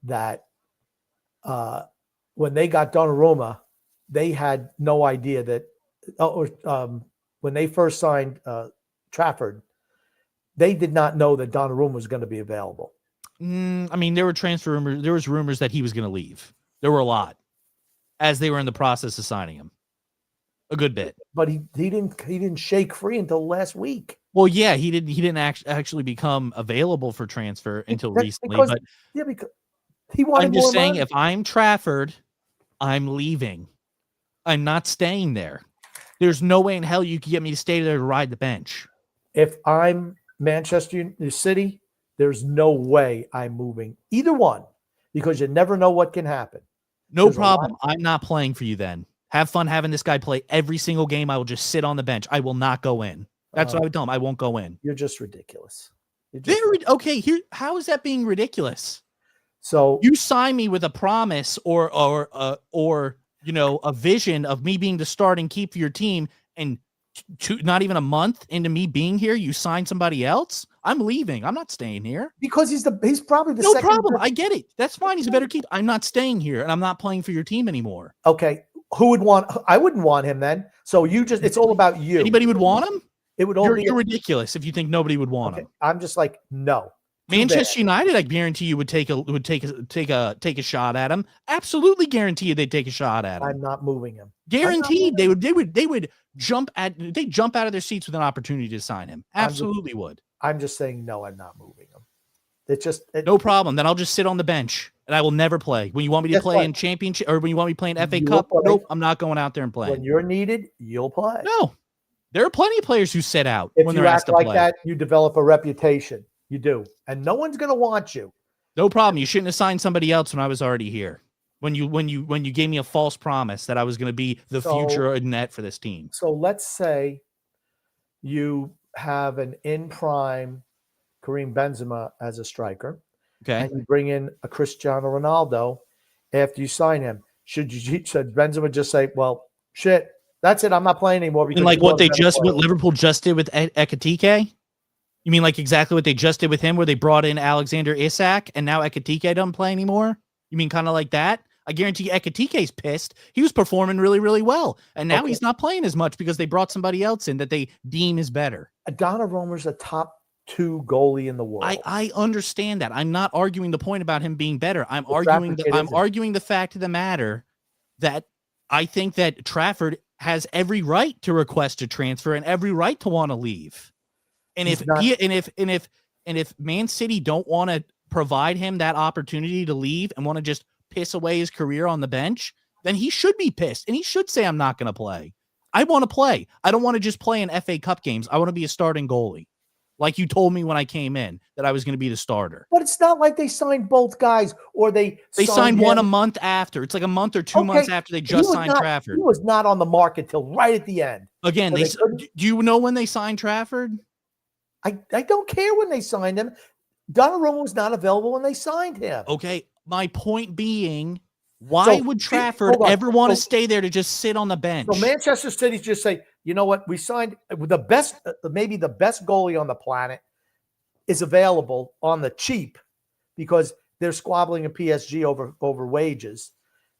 that when they got Donnarumma, they had no idea that when they first signed Trafford, they did not know that Donnarumma was going to be available. I mean, there were transfer rumors. There was rumors that he was going to leave. There were a lot as they were in the process of signing him. A good bit. But he didn't shake free until last week. Well, yeah, he didn't actually become available for transfer until recently. Because he wanted I'm just more saying, money. if I'm Trafford, I'm leaving. I'm not staying there. There's no way in hell you could get me to stay there to ride the bench. If I'm Manchester City, there's no way I'm moving either one, because you never know what can happen. No problem. I'm not playing for you then. Have fun having this guy play every single game. I will just sit on the bench. I will not go in. That's what I would tell him. I won't go in. You're just ridiculous. Okay, here. How is that being ridiculous? So you sign me with a promise or a vision of me being the starting keep for your team, and not even a month into me being here, you sign somebody else. I'm leaving. I'm not staying here because he's probably the no second problem. I get it. That's fine. He's a better keep. I'm not staying here, and I'm not playing for your team anymore. Okay, who would want? I wouldn't want him then. So it's all about you. Anybody would want him? It would all You're ridiculous if you think nobody would want him. I'm just like, no. Manchester United, I guarantee you would take a shot at him. Absolutely guarantee you they'd take a shot at him. I'm not moving him. Guaranteed they would jump out of their seats with an opportunity to sign him. Absolutely would. I'm just saying no, I'm not moving him. It's just no problem. Then I'll just sit on the bench and I will never play. When you want me to play in championship or when you want me playing FA Cup, nope, I'm not going out there and playing. When you're needed, you'll play. No. There are plenty of players who sit out when they're asked to play. If you act like that, you develop a reputation. You do. And no one's going to want you. No problem. You shouldn't have signed somebody else when I was already here. When you gave me a false promise that I was going to be the future net for this team. So let's say you have an in prime Karim Benzema as a striker. Okay. And you bring in a Cristiano Ronaldo after you sign him. Should Benzema just say, well, shit, that's it. I'm not playing anymore. Because like what Liverpool just did with Ekitike? You mean like exactly what they just did with him, where they brought in Alexander Isak and now Ekitike doesn't play anymore? You mean kind of like that? I guarantee Ekitike's pissed. He was performing really, really well. And now he's not playing as much because they brought somebody else in that they deem is better. Donnarumma's a top 2 goalie in the world. I understand that. I'm not arguing the point about him being better. I'm arguing the fact of the matter that I think that Trafford has every right to request a transfer and every right to want to leave. And if Man City don't want to provide him that opportunity to leave and want to just piss away his career on the bench, then he should be pissed and he should say, I'm not going to play. I want to play. I don't want to just play in FA Cup games. I want to be a starting goalie. Like you told me when I came in that I was going to be the starter. But it's not like they signed both guys or they signed one a month after. It's like a month or 2 months after they just signed Trafford. He was not on the market till right at the end. Again, do you know when they signed Trafford? I don't care when they signed him. Donnarumma was not available when they signed him. Okay, my point being, why would Trafford ever want to stay there to just sit on the bench? So Manchester City just say, you know what? We signed the best, maybe the best goalie on the planet is available on the cheap because they're squabbling in PSG over wages.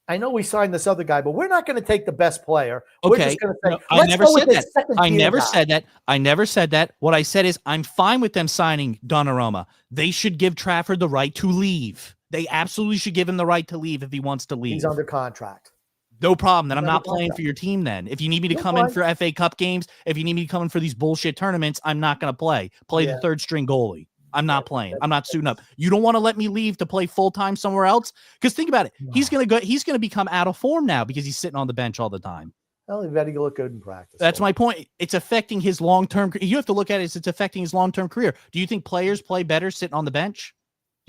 I know we signed this other guy, but we're not going to take the best player. Okay. We're just going to say, I never said that. I never said that. What I said is I'm fine with them signing Donnarumma. They should give Trafford the right to leave. They absolutely should give him the right to leave if he wants to leave. He's under contract. No problem. Then I'm not playing for your team then. If you need me to come in for FA Cup games, if you need me to come in for these bullshit tournaments, I'm not going to play. Play the third string goalie. I'm not playing. I'm not suiting up. You don't want to let me leave to play full-time somewhere else? Because think about it. He's going to become out of form now because he's sitting on the bench all the time. Well, he better look good in practice. That's my point. It's affecting his long-term. You have to look at it as it's affecting his long-term career. Do you think players play better sitting on the bench?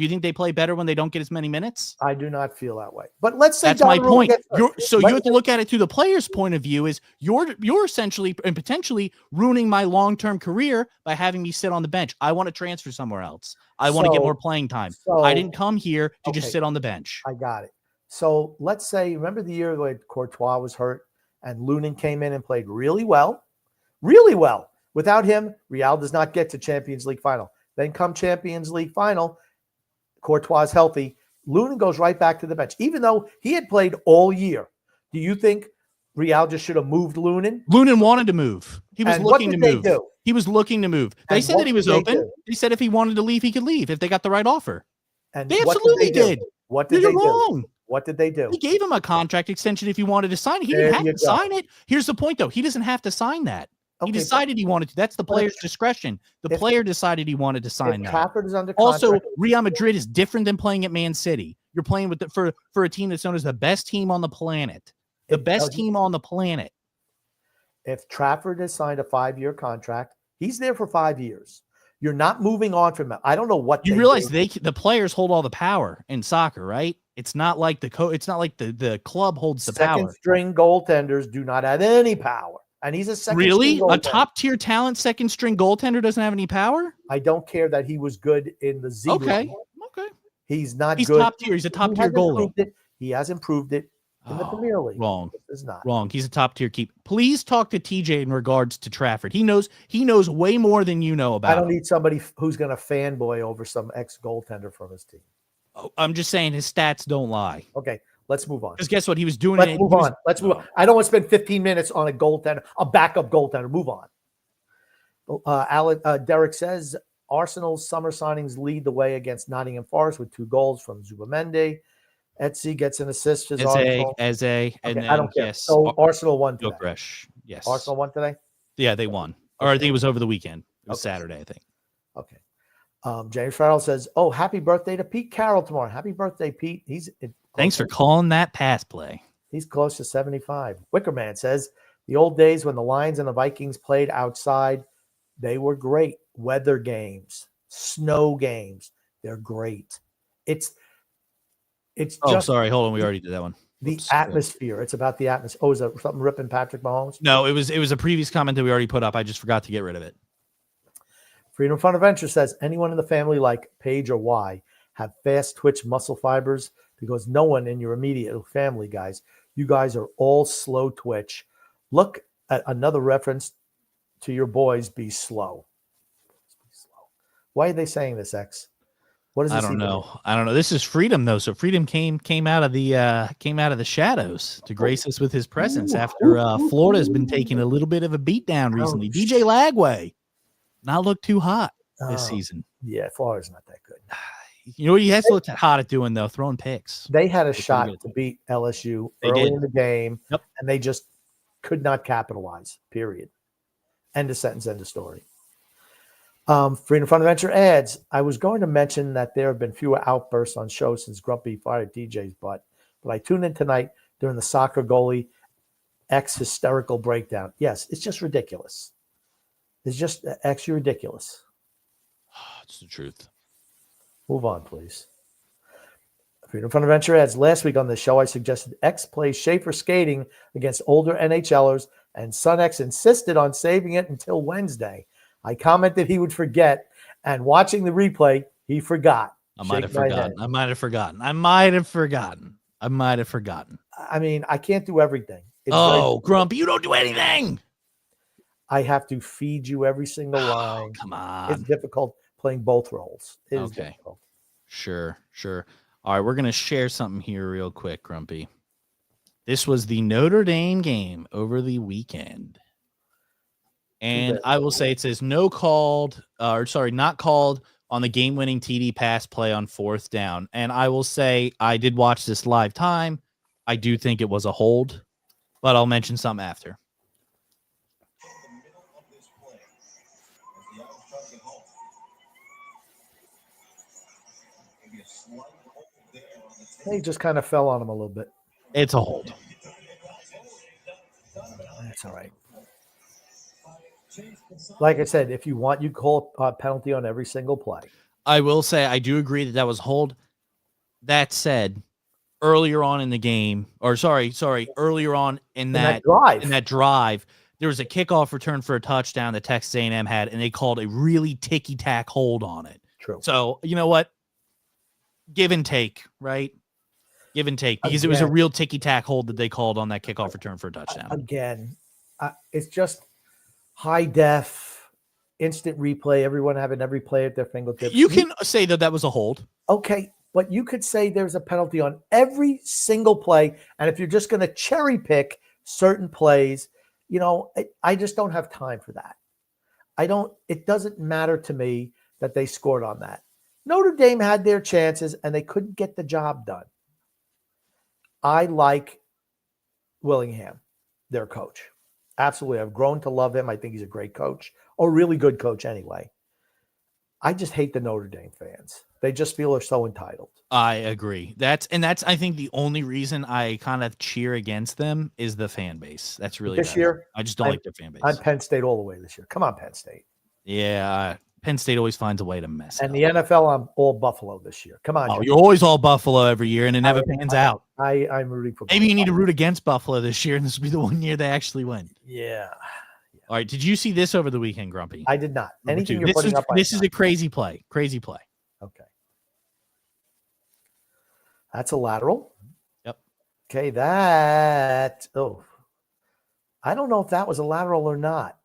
Do you think they play better when they don't get as many minutes? I do not feel that way. But let's say that's my point. You have to look at it through the player's point of view. Is you're essentially and potentially ruining my long-term career by having me sit on the bench. I want to transfer somewhere else. I want to get more playing time. I didn't come here to just sit on the bench. I got it. So let's say, remember the year when Courtois was hurt and Lunin came in and played really well. Without him, Real does not get to Champions League final. Then come Champions League final, Courtois is healthy. Lunin goes right back to the bench, even though he had played all year. Do you think Real just should have moved Lunin? Lunin wanted to move. He was looking to move. He was looking to move. They said that he was open. They said if he wanted to leave, he could leave if they got the right offer. And they absolutely did. What did they do? Wrong. What did they do? He gave him a contract extension if he wanted to sign it. He didn't have to sign it. Here's the point, though. He doesn't have to sign that. He decided he wanted to. That's the player's discretion. The player decided he wanted to sign that. Trafford is under contract. Also, Real Madrid is different than playing at Man City. You're playing with for a team that's known as the best team on the planet. The best team on the planet. If Trafford has signed a 5-year contract, he's there for 5 years. You're not moving on from him. I don't know what you realize the players hold all the power in soccer, right? It's not like the club holds the power. Second string goaltenders do not have any power. And he's a second string goaltender. A top tier talent second string goaltender doesn't have any power? I don't care that he was good in the Z. Okay. He's not good. He's top tier. He's a top tier goalie. He has improved it in the Premier League. Wrong. It's not. Wrong. He's a top tier keeper. Please talk to TJ in regards to Trafford. He knows way more than you know about. I don't need somebody who's going to fanboy over some ex-goaltender from his team. Oh, I'm just saying his stats don't lie. Okay. Let's move on. Because guess what? He was doing Let's move on. Let's move on. I don't want to spend 15 minutes on a goaltender, a backup goaltender. Move on. Derek says Arsenal's summer signings lead the way against Nottingham Forest with 2 goals from Zubamendi. Etsy gets an assist. As a, and then, I don't care. Yes. So Arsenal won today. Yes. Arsenal won today? Yeah, they won. Or I think it was over the weekend. It was Saturday, I think. Okay. James Farrell says, "Oh, happy birthday to Pete Carroll tomorrow. Happy birthday, Pete." Thanks for calling that pass play. He's close to 75. Wickerman says, "The old days when the Lions and the Vikings played outside, they were great. Weather games, snow games, they're great. It's just sorry. Hold on. We already did that one. The atmosphere. It's about the atmosphere. Oh, is that something ripping Patrick Mahomes? No, it was a previous comment that we already put up. I just forgot to get rid of it. Freedom Fun Adventure says, anyone in the family like Paige or Y have fast twitch muscle fibers? Because no one in your immediate family, guys. You guys are all slow twitch. Look at another reference to your boys be slow. Why are they saying this, X? What is this? I don't know. This is Freedom though. So Freedom came out of the shadows to grace us with his presence after Florida has been taking a little bit of a beat down recently. DJ Lagway not look too hot this season. Yeah, Florida's not that good. You know what he has to look hot at doing though? Throwing picks. They had a shot to beat LSU early in the game, and they just could not capitalize. Period. End of sentence. End of story. Freedom Fun Adventure adds, I was going to mention that there have been fewer outbursts on shows since Grumpy fired DJ's butt, but I tuned in tonight during the soccer goalie X hysterical breakdown. Yes, it's just ridiculous. It's just X, you're ridiculous. It's the truth. Move on, please. Freedom Fun Adventure adds, last week on the show, I suggested X plays Schaefer skating against older NHLers, and Son X insisted on saving it until Wednesday. I commented he would forget, and watching the replay, he forgot. I might have forgotten. I mean, I can't do everything. Grumpy, you don't do anything. I have to feed you every single line. Come on. It's difficult playing both roles. It is okay. Difficult. Sure. All right, we're going to share something here real quick, Grumpy. This was the Notre Dame game over the weekend. And I will say it says not called on the game-winning TD pass play on 4th down. And I will say I did watch this live time. I do think it was a hold, but I'll mention something after. He just kind of fell on him a little bit. It's a hold. That's all right. Like I said, if you want, you call a penalty on every single play. I will say I do agree that was hold. That said, earlier on in the game, or earlier on in that drive, there was a kickoff return for a touchdown that Texas A&M had, and they called a really ticky-tack hold on it. True. So, you know what? Give and take, right? Give and take, because it was a real ticky-tack hold that they called on that kickoff return for a touchdown. Again, it's just high def, instant replay, everyone having every play at their fingertips. You can say that was a hold. Okay, but you could say there's a penalty on every single play, and if you're just going to cherry pick certain plays, I just don't have time for that. It doesn't matter to me that they scored on that. Notre Dame had their chances, and they couldn't get the job done. I like Willingham, their coach. Absolutely. I've grown to love him. I think he's a great coach, a really good coach anyway. I just hate the Notre Dame fans. They just feel they're so entitled. I agree. That's I think the only reason I kind of cheer against them is the fan base. That's really this year. I just don't like their fan base. I'm Penn State all the way this year. Come on, Penn State. Yeah, Penn State always finds a way to mess. And the NFL, I'm all Buffalo this year. Come on. Oh, you're always all Buffalo every year, and it never pans out. I'm rooting for. Maybe you need to root against Buffalo this year, and this will be the one year they actually win. Yeah. All right. Did you see this over the weekend, Grumpy? I did not. Anything you're putting up. This is a crazy play. Crazy play. Okay. That's a lateral. Yep. Okay. I don't know if that was a lateral or not.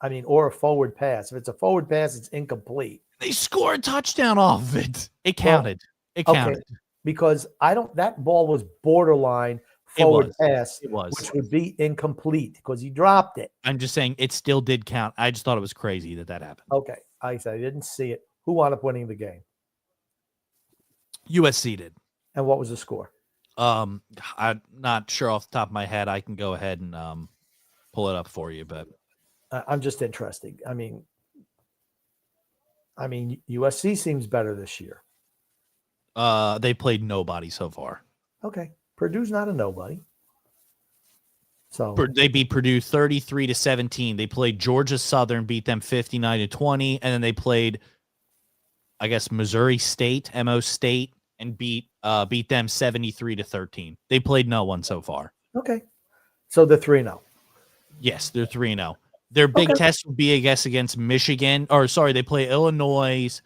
I mean, or a forward pass. If it's a forward pass, it's incomplete. They scored a touchdown off of it. It counted. It counted. Okay. Because that ball was borderline forward pass, which would be incomplete because he dropped it. I'm just saying it still did count. I just thought it was crazy that happened. Okay. I said I didn't see it. Who wound up winning the game? USC did. And what was the score? I'm not sure off the top of my head. I can go ahead and pull it up for you, but I'm just interested. I mean, USC seems better this year. They played nobody so far. Okay. Purdue's not a nobody. So they beat Purdue 33-17. They played Georgia Southern, beat them 59-20, and then they played, I guess, Missouri State, MO State, and beat them 73-13. They played no one so far. Okay. So they're 3-0. Yes, they're 3-0. Their big test would be, I guess, against Michigan. They play Illinois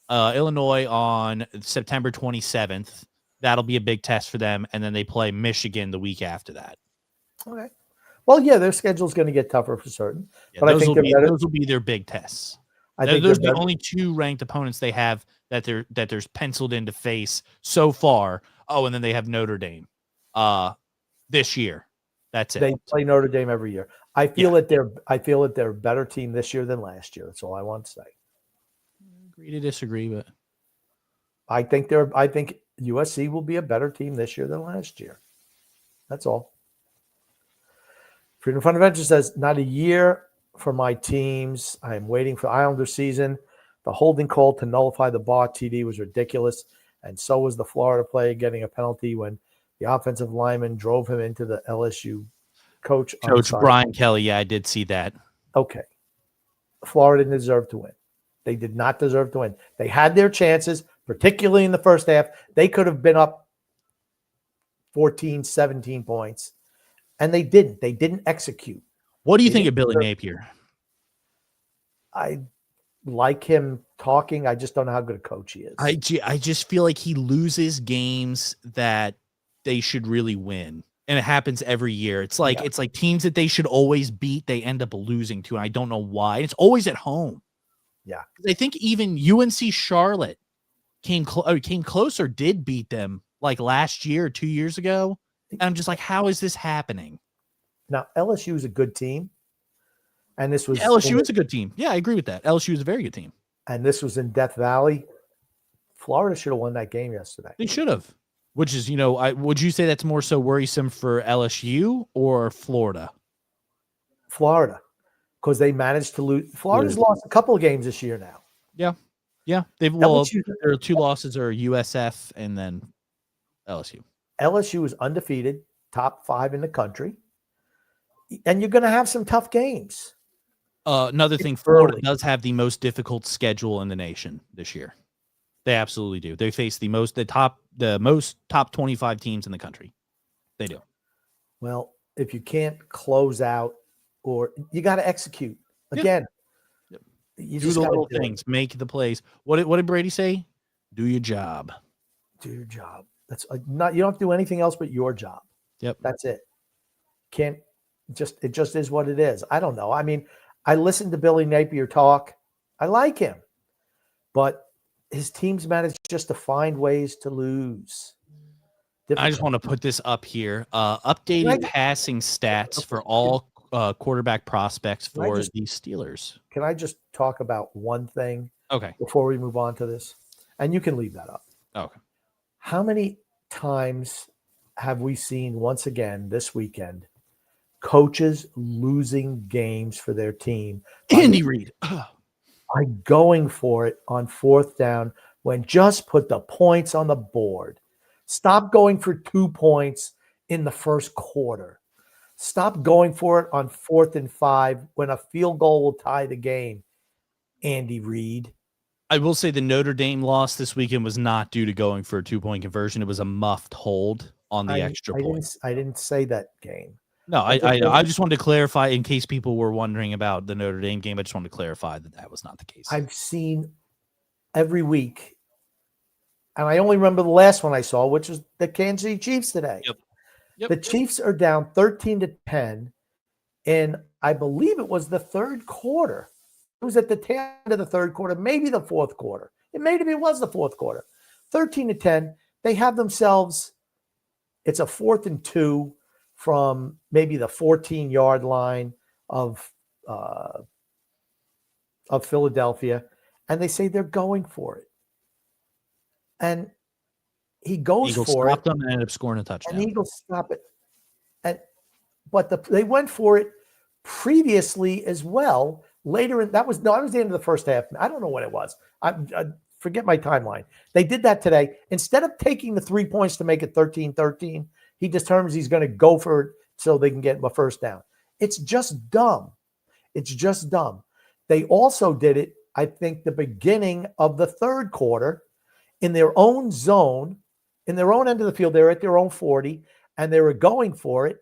on September 27th. That'll be a big test for them. And then they play Michigan the week after that. Okay. Well, yeah, their schedule's going to get tougher for certain. Yeah, but I think those will be their big tests. I think those are the only two ranked opponents they have that there's penciled in to face so far. Oh, and then they have Notre Dame this year. That's it. They play Notre Dame every year. I feel that they're a better team this year than last year. That's all I want to say. Agree to disagree, but I think USC will be a better team this year than last year. That's all. Freedom Fund Adventure says, not a year for my teams. I am waiting for Islander season. The holding call to nullify the bar TD was ridiculous, and so was the Florida player getting a penalty when the offensive lineman drove him into the LSU coach Brian Kelly. Yeah, I did see that. Okay. Florida didn't deserve to win. They did not deserve to win. They had their chances, particularly in the first half. They could have been up 14, 17 points, and they didn't. They didn't execute. What do you think of Billy Napier? I like him talking. I just don't know how good a coach he is. I just feel like he loses games that they should really win. And it happens every year. It's like teams that they should always beat, they end up losing to. And I don't know why. It's always at home. Yeah. I think even UNC Charlotte came close or did beat them like last year or 2 years ago. And I'm just like, how is this happening? Now, LSU is a good team. And this was LSU is a good team. Yeah, I agree with that. LSU is a very good team. And this was in Death Valley. Florida should have won that game yesterday. They should have. Which is, would you say that's more so worrisome for LSU or Florida? Florida, because they managed to lose. Florida's lost a couple of games this year now. Yeah. Their two losses are USF and then LSU. LSU is undefeated, top 5 in the country, and you're going to have some tough games. Another thing, Florida does have the most difficult schedule in the nation this year. They absolutely do. They face the most top 25 teams in the country. They do. Well, if you can't close out, or you got to execute again. Yep. You do just the little things, make the plays. What did Brady say? Do your job. Do your job. That's not. You don't have to do anything else but your job. Yep. That's it. It just is what it is. I don't know. I mean, I listened to Billy Napier talk. I like him, but his teams manage just to find ways to lose. I just want to put this up here. Updated passing stats for all quarterback prospects for the Steelers. Can I just talk about one thing? Okay. Before we move on to this, and you can leave that up. Okay. How many times have we seen once again this weekend coaches losing games for their team? Andy Reid. By going for it on 4th down when just put the points on the board. Stop going for 2 points in the first quarter. Stop going for it on 4th and 5 when a field goal will tie the game. Andy Reid. I will say the Notre Dame loss this weekend was not due to going for a 2-point conversion. It was a muffed hold on the extra point. I didn't say that game. No, I just wanted to clarify in case people were wondering about the Notre Dame game. I just wanted to clarify that was not the case. I've seen every week, and I only remember the last one I saw, which was the Kansas City Chiefs today. Yep. The Chiefs are down 13-10, and I believe it was the third quarter. It was at the tail end of the third quarter, maybe the fourth quarter. Maybe it was the fourth quarter. 13-10. They have themselves. It's a 4th and 2 from maybe the 14-yard line of Philadelphia, and they say they're going for it. And he goes Eagles for stopped it. them and ended up scoring a touchdown. And Eagles stop it. But they went for it previously as well. Later, that was the end of the first half. I don't know what it was. I forget my timeline. They did that today. Instead of taking the 3 points to make it 13-13, he determines he's going to go for it so they can get a first down. It's just dumb. It's just dumb. They also did it, I think, the beginning of the third quarter in their own zone, in their own end of the field. They were at their own 40, and they were going for it,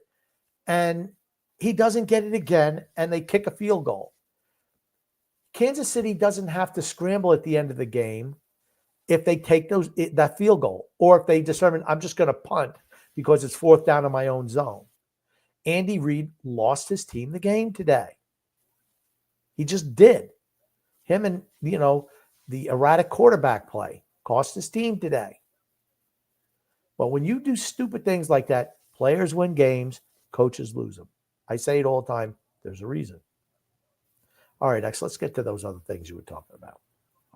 and he doesn't get it again, and they kick a field goal. Kansas City doesn't have to scramble at the end of the game if they take that field goal, or if they determine I'm just going to punt because it's 4th down in my own zone. Andy Reid lost his team the game today. He just did. Him and, the erratic quarterback play cost his team today. But when you do stupid things like that, players win games, coaches lose them. I say it all the time. There's a reason. All right, X, let's get to those other things you were talking about.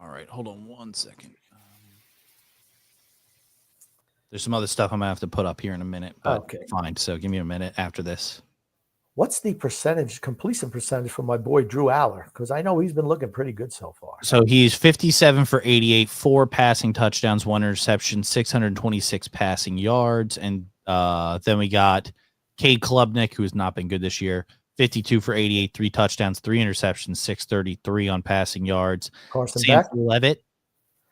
All right, hold on one second. There's some other stuff I'm going to have to put up here in a minute, but fine. So give me a minute after this. What's the completion percentage for my boy Drew Aller? Because I know he's been looking pretty good so far. So he's 57 for 88, 4 passing touchdowns, 1 interception, 626 passing yards. And then we got Cade Klubnik, who has not been good this year. 52 for 88, 3 touchdowns, 3 interceptions, 633 on passing yards. Carson Sam Beck? Levitt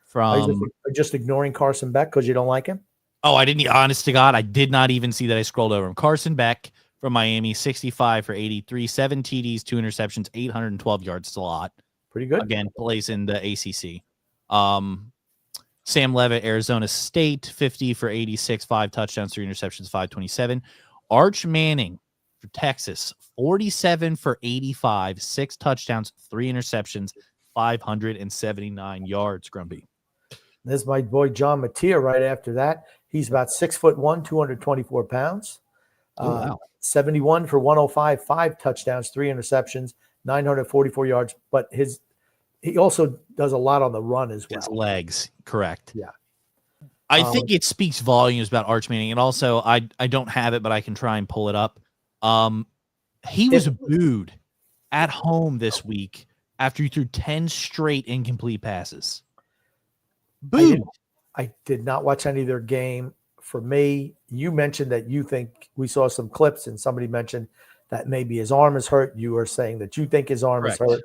from. Are you just ignoring Carson Beck because you don't like him? Oh, I didn't. Honest to God, I did not even see that. I scrolled over him. Carson Beck from Miami, 65 for 83, 7 TDs, 2 interceptions, 812 yards. It's a lot. Pretty good. Again, plays in the ACC. Sam Levitt, Arizona State, 50 for 86, 5 touchdowns, 3 interceptions, 527. Arch Manning for Texas, 47 for 85, 6 touchdowns, 3 interceptions, 579 yards. Grumpy. There's my boy John Mateer right after that. He's about 6'1", 224 pounds. Wow. 71 for 105, 5 touchdowns, 3 interceptions, 944 yards. But he also does a lot on the run as well. His legs, correct. Yeah. I think it speaks volumes about Arch Manning. And also, I don't have it, but I can try and pull it up. He was booed at home this week after he threw 10 straight incomplete passes. Booed. I did not watch any of their game. For me, you mentioned that you think we saw some clips, and somebody mentioned that maybe his arm is hurt. You are saying that you think his arm is hurt.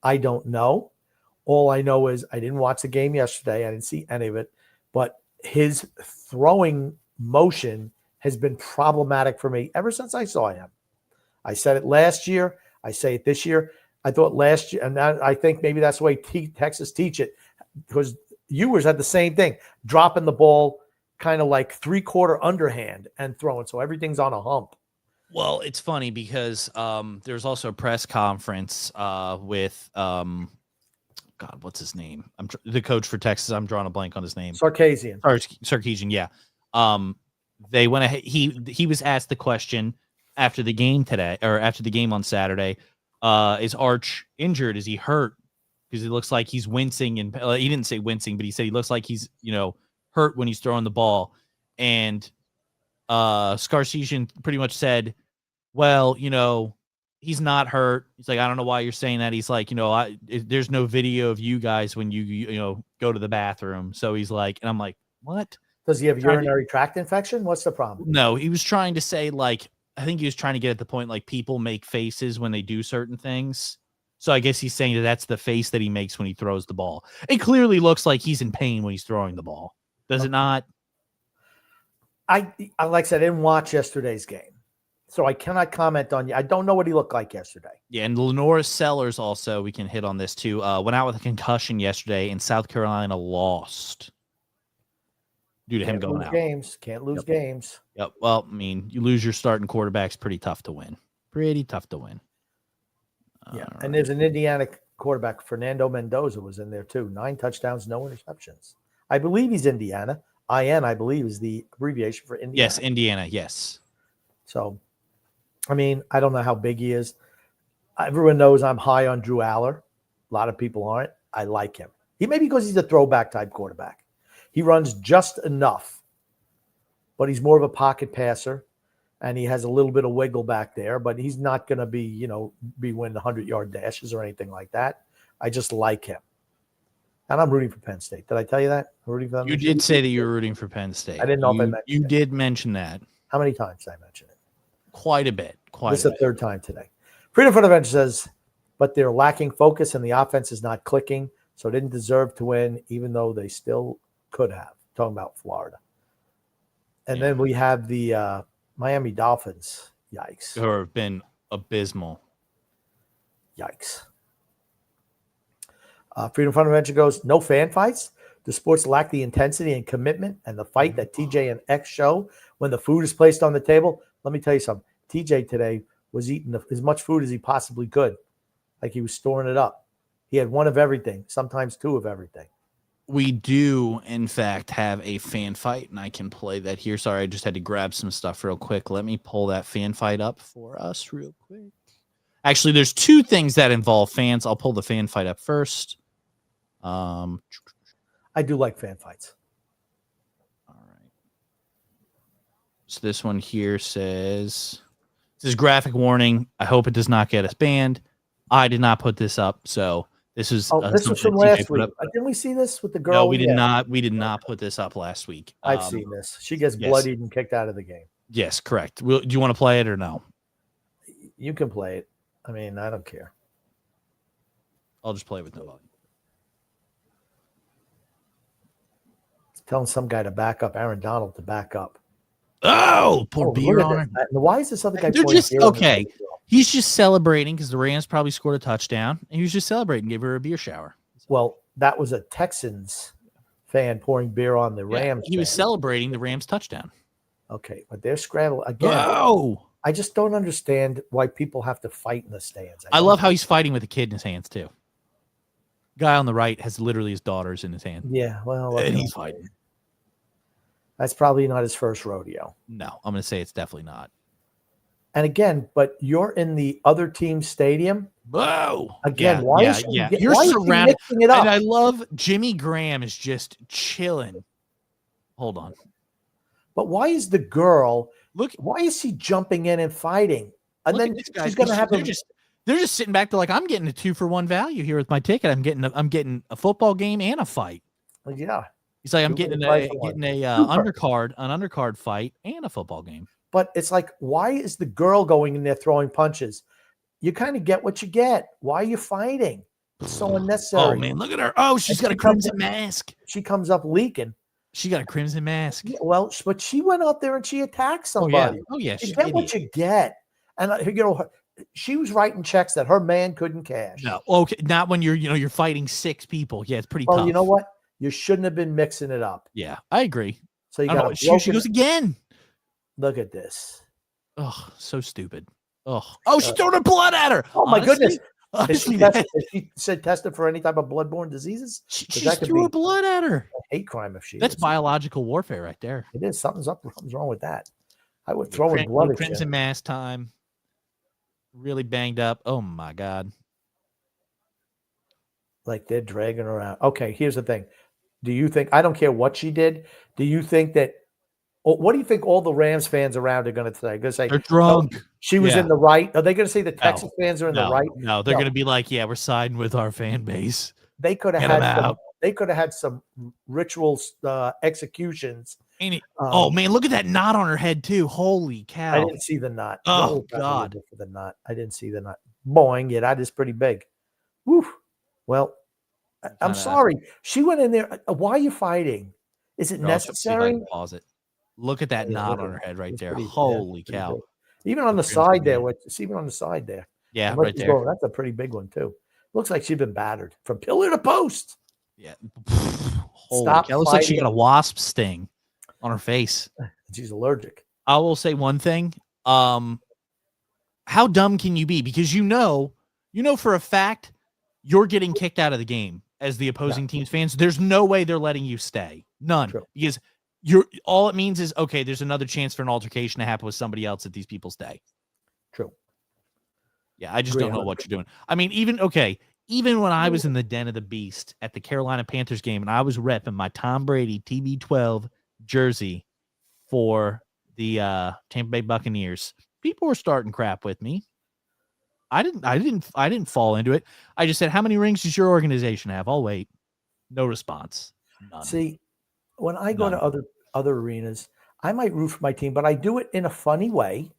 I don't know. All I know is I didn't watch the game yesterday. I didn't see any of it, but his throwing motion has been problematic for me ever since I saw him. I said it last year. I say it this year. I thought last year, and I think maybe that's the way Texas teach it, because Ewers had the same thing, dropping the ball kind of like 3/4 underhand and throwing. So everything's on a hump. Well, it's funny because there's also a press conference with God, what's his name? The coach for Texas. I'm drawing a blank on his name. Sarkisian. Yeah. They went ahead. He was asked the question after the game today, or after the game on Saturday. Is Arch injured? Is he hurt? Because it looks like he's wincing, and he didn't say wincing, but he said he looks like he's hurt when he's throwing the ball. And Sarkisian pretty much said, well, he's not hurt. He's like, I don't know why you're saying that. He's like, there's no video of you guys when you go to the bathroom. So he's like, and I'm like, what? Does he have urinary tract infection? What's the problem? No, he was trying to say, like, I think he was trying to get at the point, like, people make faces when they do certain things. So I guess he's saying that's the face that he makes when he throws the ball. It clearly looks like he's in pain when he's throwing the ball. Does it not? Like I said, I didn't watch yesterday's game, so I cannot comment on you. I don't know what he looked like yesterday. Yeah, and Lenora Sellers also, we can hit on this too, went out with a concussion yesterday, and South Carolina lost due to him going out. Can't lose games. Yep. Well, I mean, you lose your starting quarterback's pretty tough to win. Yeah, and there's an Indiana quarterback, Fernando Mendoza, was in there too. 9 touchdowns, no interceptions. I believe he's Indiana. IN, I believe, is the abbreviation for Indiana. Yes, Indiana, yes. So, I mean, I don't know how big he is. Everyone knows I'm high on Drew Aller. A lot of people aren't. I like him. Maybe because he's a throwback type quarterback. He runs just enough, but he's more of a pocket passer, and he has a little bit of wiggle back there, but he's not going to be winning 100-yard dashes or anything like that. I just like him. And I'm rooting for Penn State. Did I tell you that? I'm rooting for them. You did say that you were rooting for Penn State. I didn't know if I mentioned it. You did mention that. How many times did I mention it? Quite a bit. This is the third time today. Freedom for the Bench says, but they're lacking focus and the offense is not clicking, so didn't deserve to win, even though they still could have. Talking about Florida. And then we have the Miami Dolphins. Yikes. Who have been abysmal. Yikes. Freedom Fundamental goes, no fan fights. The sports lack the intensity and commitment and the fight that TJ and X show when the food is placed on the table. Let me tell you something. TJ today was eating as much food as he possibly could. Like he was storing it up. He had one of everything, sometimes 2 of everything. We do, in fact, have a fan fight, and I can play that here. Sorry, I just had to grab some stuff real quick. Let me pull that fan fight up for us real quick. Actually, there's 2 things that involve fans. I'll pull the fan fight up first. I do like fan fights. All right. So this one here says graphic warning. I hope it does not get us banned. I did not put this up, so this is this was from last week. Didn't we see this with the girl? No, we did not. We did not put this up last week. I've seen this. She gets bloodied and kicked out of the game. Yes, correct. Do you want to play it or no? You can play it. I mean, I don't care. I'll just play with no volume. Telling some guy to back up, Aaron Donald to back up. Oh, poor beer on him. Why is this other guy? They're just okay. He's just celebrating because the Rams probably scored a touchdown, and he was just celebrating, gave her a beer shower. Well, that was a Texans fan pouring beer on the Rams. He was celebrating the Rams touchdown. Okay, but they're scrambling again. Oh, I just don't understand why people have to fight in the stands. I love how he's fighting with a kid in his hands too. Guy on the right has literally his daughters in his hand. Yeah, well, and he's fighting. That's probably not his first rodeo. No, I'm going to say it's definitely not. And again, but you're in the other team's stadium. Whoa! Again, you're surrounded. And I love Jimmy Graham is just chilling. Hold on. But why is the girl? Look, why is he jumping in and fighting? And then she's going to have they're just sitting back. They're like, I'm getting a 2-for-1 value here with my ticket. I'm getting a football game and a fight. Yeah. He's like, I'm getting an undercard fight and a football game. But it's like, why is the girl going in there throwing punches? You kind of get what you get. Why are you fighting? It's so unnecessary. Oh man, look at her. Oh, she's got a crimson mask. She comes up leaking. She got a crimson mask. Yeah, well, but she went out there and she attacked somebody. Oh yeah. You get what you get. And she was writing checks that her man couldn't cash. No, okay, not when you're fighting 6 people. Yeah, it's pretty tough. Well, you know what? You shouldn't have been mixing it up. Yeah, I agree. So you got she goes again. Look at this. Oh, so stupid. Oh, she's throwing her blood at her. Oh my goodness. Is Honestly, she said tested for any type of bloodborne diseases? She threw her blood at her. A hate crime if she That's biological warfare right there. It is. Something's wrong with that. I would throw in blood at you. Crimson mask time. Really banged up. Oh my God. Like they're dragging her out. Okay, here's the thing. Do you think, I don't care what she did, do you think that, what do you think all the Rams fans around are going to say? They're going to say, they're drunk. No, she was in the right. Are they going to say the Texas fans are in the right? No, they're going to be like, yeah, we're siding with our fan base. They could have had some ritual executions. Oh man, look at that knot on her head too. Holy cow. I didn't see the knot. Oh God. For the knot. I didn't see the knot. Boing, yeah, that is pretty big. Woo. Well, I'm sorry. She went in there. Why are you fighting? Is it necessary? Pause it. Look at that knot on her head right there. Holy cow. Big. Even on the side there. Even on the side there. Yeah, right there. That's a pretty big one too. Looks like she's been battered from pillar to post. Yeah. Holy cow. Looks like she got a wasp sting on her face. She's allergic. I will say one thing. How dumb can you be? Because you know for a fact you're getting kicked out of the game as the opposing team's fans. There's no way they're letting you stay. None. True. Because all it means is, okay, there's another chance for an altercation to happen with somebody else if these people stay. True. Yeah, I just don't know what you're doing. I mean, even when I was in the den of the beast at the Carolina Panthers game and I was repping my Tom Brady TB12 jersey for the Tampa Bay Buccaneers, people were starting crap with me. I didn't fall into it. I just said, how many rings does your organization have? I'll wait. No response. None. See, when I go to other arenas, I might root for my team, but I do it in a funny way.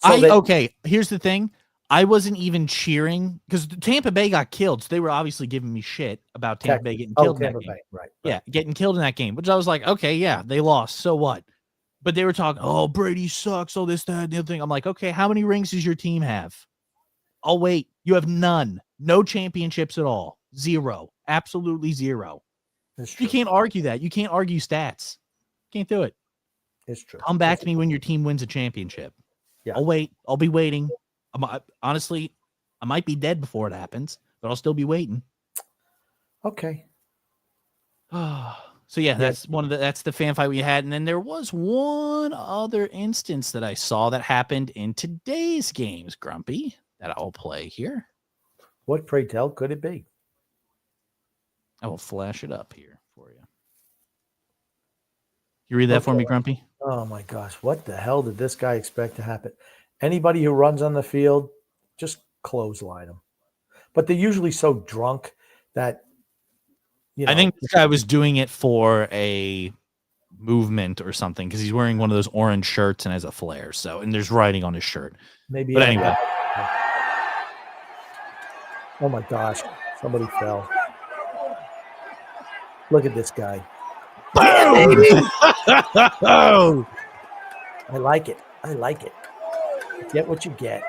Okay, here's the thing. I wasn't even cheering because Tampa Bay got killed. So they were obviously giving me shit about Tampa Bay getting killed in that game. Right. Yeah, getting killed in that game, which I was like, okay, yeah, they lost. So what? But they were talking, oh, Brady sucks, all this, that, and the other thing. I'm like, okay, how many rings does your team have? I'll wait. You have none. No championships at all. 0. Absolutely 0. You can't argue that. You can't argue stats. Can't do it. It's true. Come back to me when your team wins a championship. Yeah. I'll wait. I'll be waiting. Honestly, I might be dead before it happens, but I'll still be waiting. Okay. So yeah, that's the fan fight we had. And then there was one other instance that I saw that happened in today's games, Grumpy, that I'll play here. What, pray tell, could it be? I will flash it up here for you. You read that for me, Grumpy? Oh my gosh. What the hell did this guy expect to happen? Anybody who runs on the field, just clothesline them. But they're usually so drunk that, I think this guy was doing it for a movement or something because he's wearing one of those orange shirts and has a flare. So, and there's writing on his shirt. Maybe. But anyway. Oh my gosh. Somebody fell. Look at this guy. Boom! I like it. Get what you get.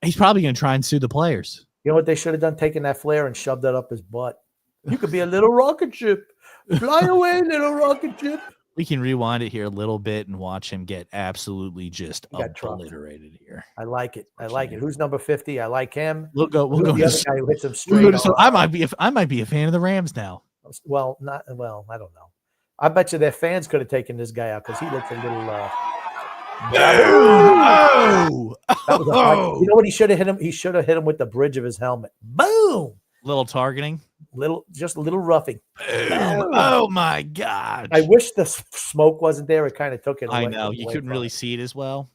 He's probably going to try and sue the players. You know what they should have done? Taken that flare and shoved that up his butt. You could be a little rocket ship. Fly away, little rocket ship. We can rewind it here a little bit and watch him get absolutely just obliterated here. I like it. Who's number 50? I like him. We'll go. The other guy who hits him straight. I might be a fan of the Rams now. Well, I don't know. I bet you their fans could have taken this guy out because he looks a little. You know what he should have hit him? He should have hit him with the bridge of his helmet. Boom. Little targeting. Just a little roughing. Oh my God. I wish the smoke wasn't there. It kind of took it away. I know. You couldn't really see it as well.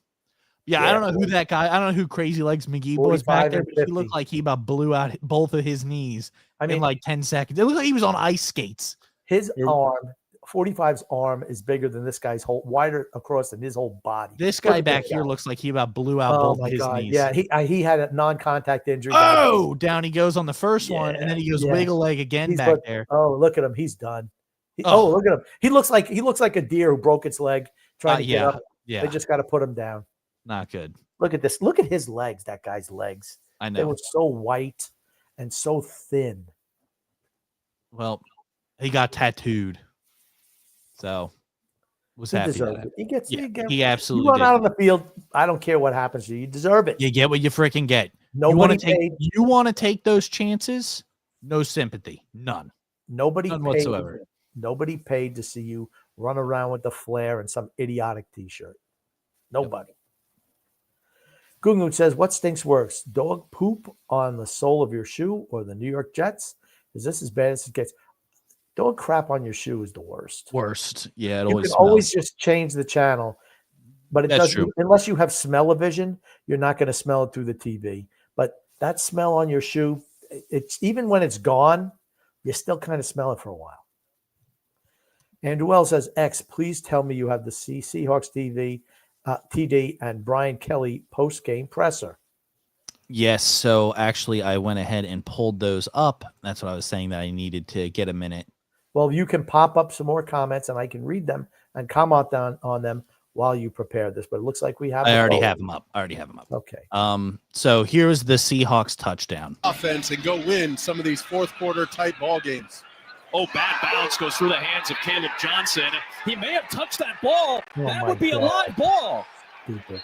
Yeah, I don't know who that guy. I don't know who Crazy Legs McGee was back there, but he looked like he about blew out both of his knees in like 10 seconds. It looked like he was on ice skates. His arm, 45's arm is bigger than this guy's wider across than his whole body. This guy back here looks like he about blew out both of his knees. Yeah, he had a non-contact injury. Oh, down he goes on the first one, and then he goes wiggle leg again back there. Oh, look at him. He's done. Look at him. He looks like a deer who broke its leg trying to get up. Yeah. They just got to put him down. Not good. Look at this. Look at his legs, that guy's legs. I know. They were so white and so thin. Well, he got tattooed. So was happy. He absolutely you run out on the field. I don't care what happens to you. You deserve it. You get what you freaking get. You want to take those chances? No sympathy. None. None whatsoever. Nobody paid to see you run around with the flare and some idiotic t-shirt. Nobody. Yep. Gungun says, what stinks worse? Dog poop on the sole of your shoe or the New York Jets? Is this as bad as it gets? Dog crap on your shoe is the worst. Yeah, you can always just change the channel, but it doesn't. Unless you have smell-o-vision, you're not going to smell it through the TV. But that smell on your shoe, it's even when it's gone, you still kind of smell it for a while. Andrew Wells says, X, please tell me you have the Seahawks TD and Brian Kelly post-game presser. Yes, so actually I went ahead and pulled those up. That's what I was saying, that I needed to get a minute. Well, you can pop up some more comments, and I can read them and comment on them while you prepare this. But it looks like we have. I already have them up. Okay. So here's the Seahawks touchdown. Offense and go win some of these fourth quarter type ball games. Oh, bad bounce goes through the hands of Caleb Johnson. He may have touched that ball. That would be a live ball. Stupid.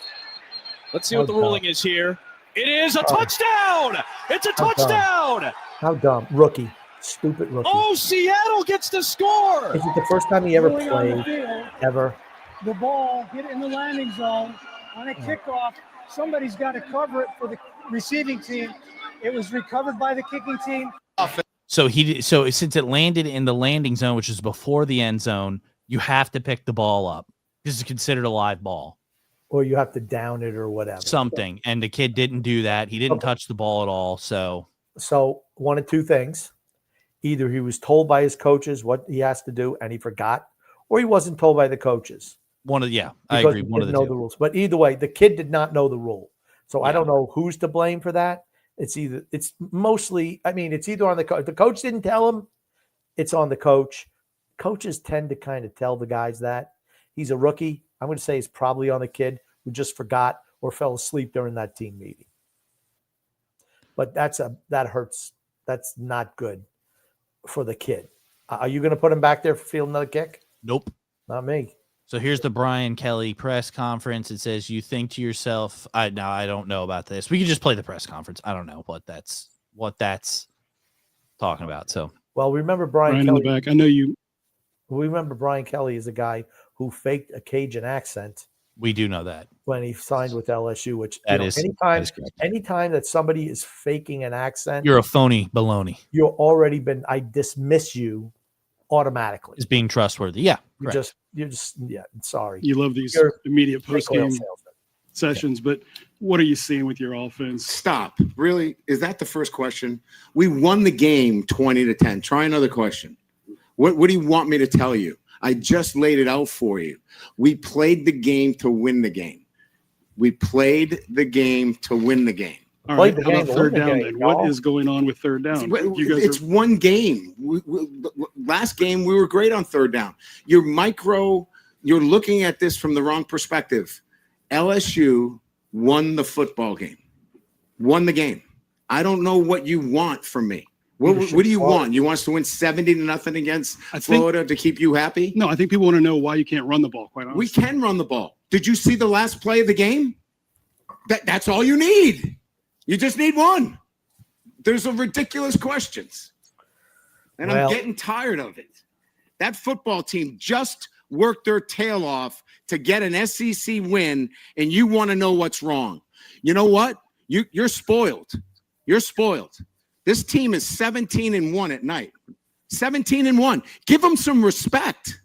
Let's see what the ruling is here. It is a touchdown. It's a touchdown. How dumb. Rookie. Stupid rookie. Oh, Seattle gets the score. Is it the first time he ever played? Ever? The ball hit in the landing zone on a kickoff. Somebody's got to cover it for the receiving team. It was recovered by the kicking team. So since it landed in the landing zone, which is before the end zone, you have to pick the ball up. This is considered a live ball. Or you have to down it or whatever. Something. And the kid didn't do that. He didn't touch the ball at all. So one of two things. Either he was told by his coaches what he has to do and he forgot, or he wasn't told by the coaches. I agree. One of the two. The rules. But either way, the kid did not know the rule. So I don't know who's to blame for that. It's either it's either on the coach. If the coach didn't tell him, it's on the coach. Coaches tend to kind of tell the guys that. He's a rookie. I'm going to say it's probably on the kid who just forgot or fell asleep during that team meeting. But that hurts. That's not good for the kid. Are you going to put him back there for field another kick? Nope. Not me. So here's the Brian Kelly press conference. It says, you think to yourself, I don't know about this. We can just play the press conference. I don't know what that's talking about. So, well, remember Brian Kelly in the back. I know you. We remember Brian Kelly is a guy who faked a Cajun accent. We do know that when he signed with LSU, which anytime that somebody is faking an accent, you're a phony baloney. You're already I dismiss you automatically as being trustworthy. Yeah. You're just sorry. You love these immediate post-game sessions, but what are you seeing with your offense? Stop. Really? Is that the first question? We won the game 20-10. Try another question. What do you want me to tell you? I just laid it out for you. We played the game to win the game. All right, how about third down then? What is going on with third down? It's one game. Last game, we were great on third down. You're looking at this from the wrong perspective. LSU won the football game. Won the game. I don't know what you want from me. What do you want? You want us to win 70-0 against Florida to keep you happy? No, I think people want to know why you can't run the ball, quite honestly. We can run the ball. Did you see the last play of the game? That's all you need. You just need one. There's a ridiculous questions. And I'm getting tired of it. That football team just worked their tail off to get an SEC win, and you want to know what's wrong. You know what? You're spoiled. You're spoiled. This team is 17-1 at night. 17-1. Give them some respect.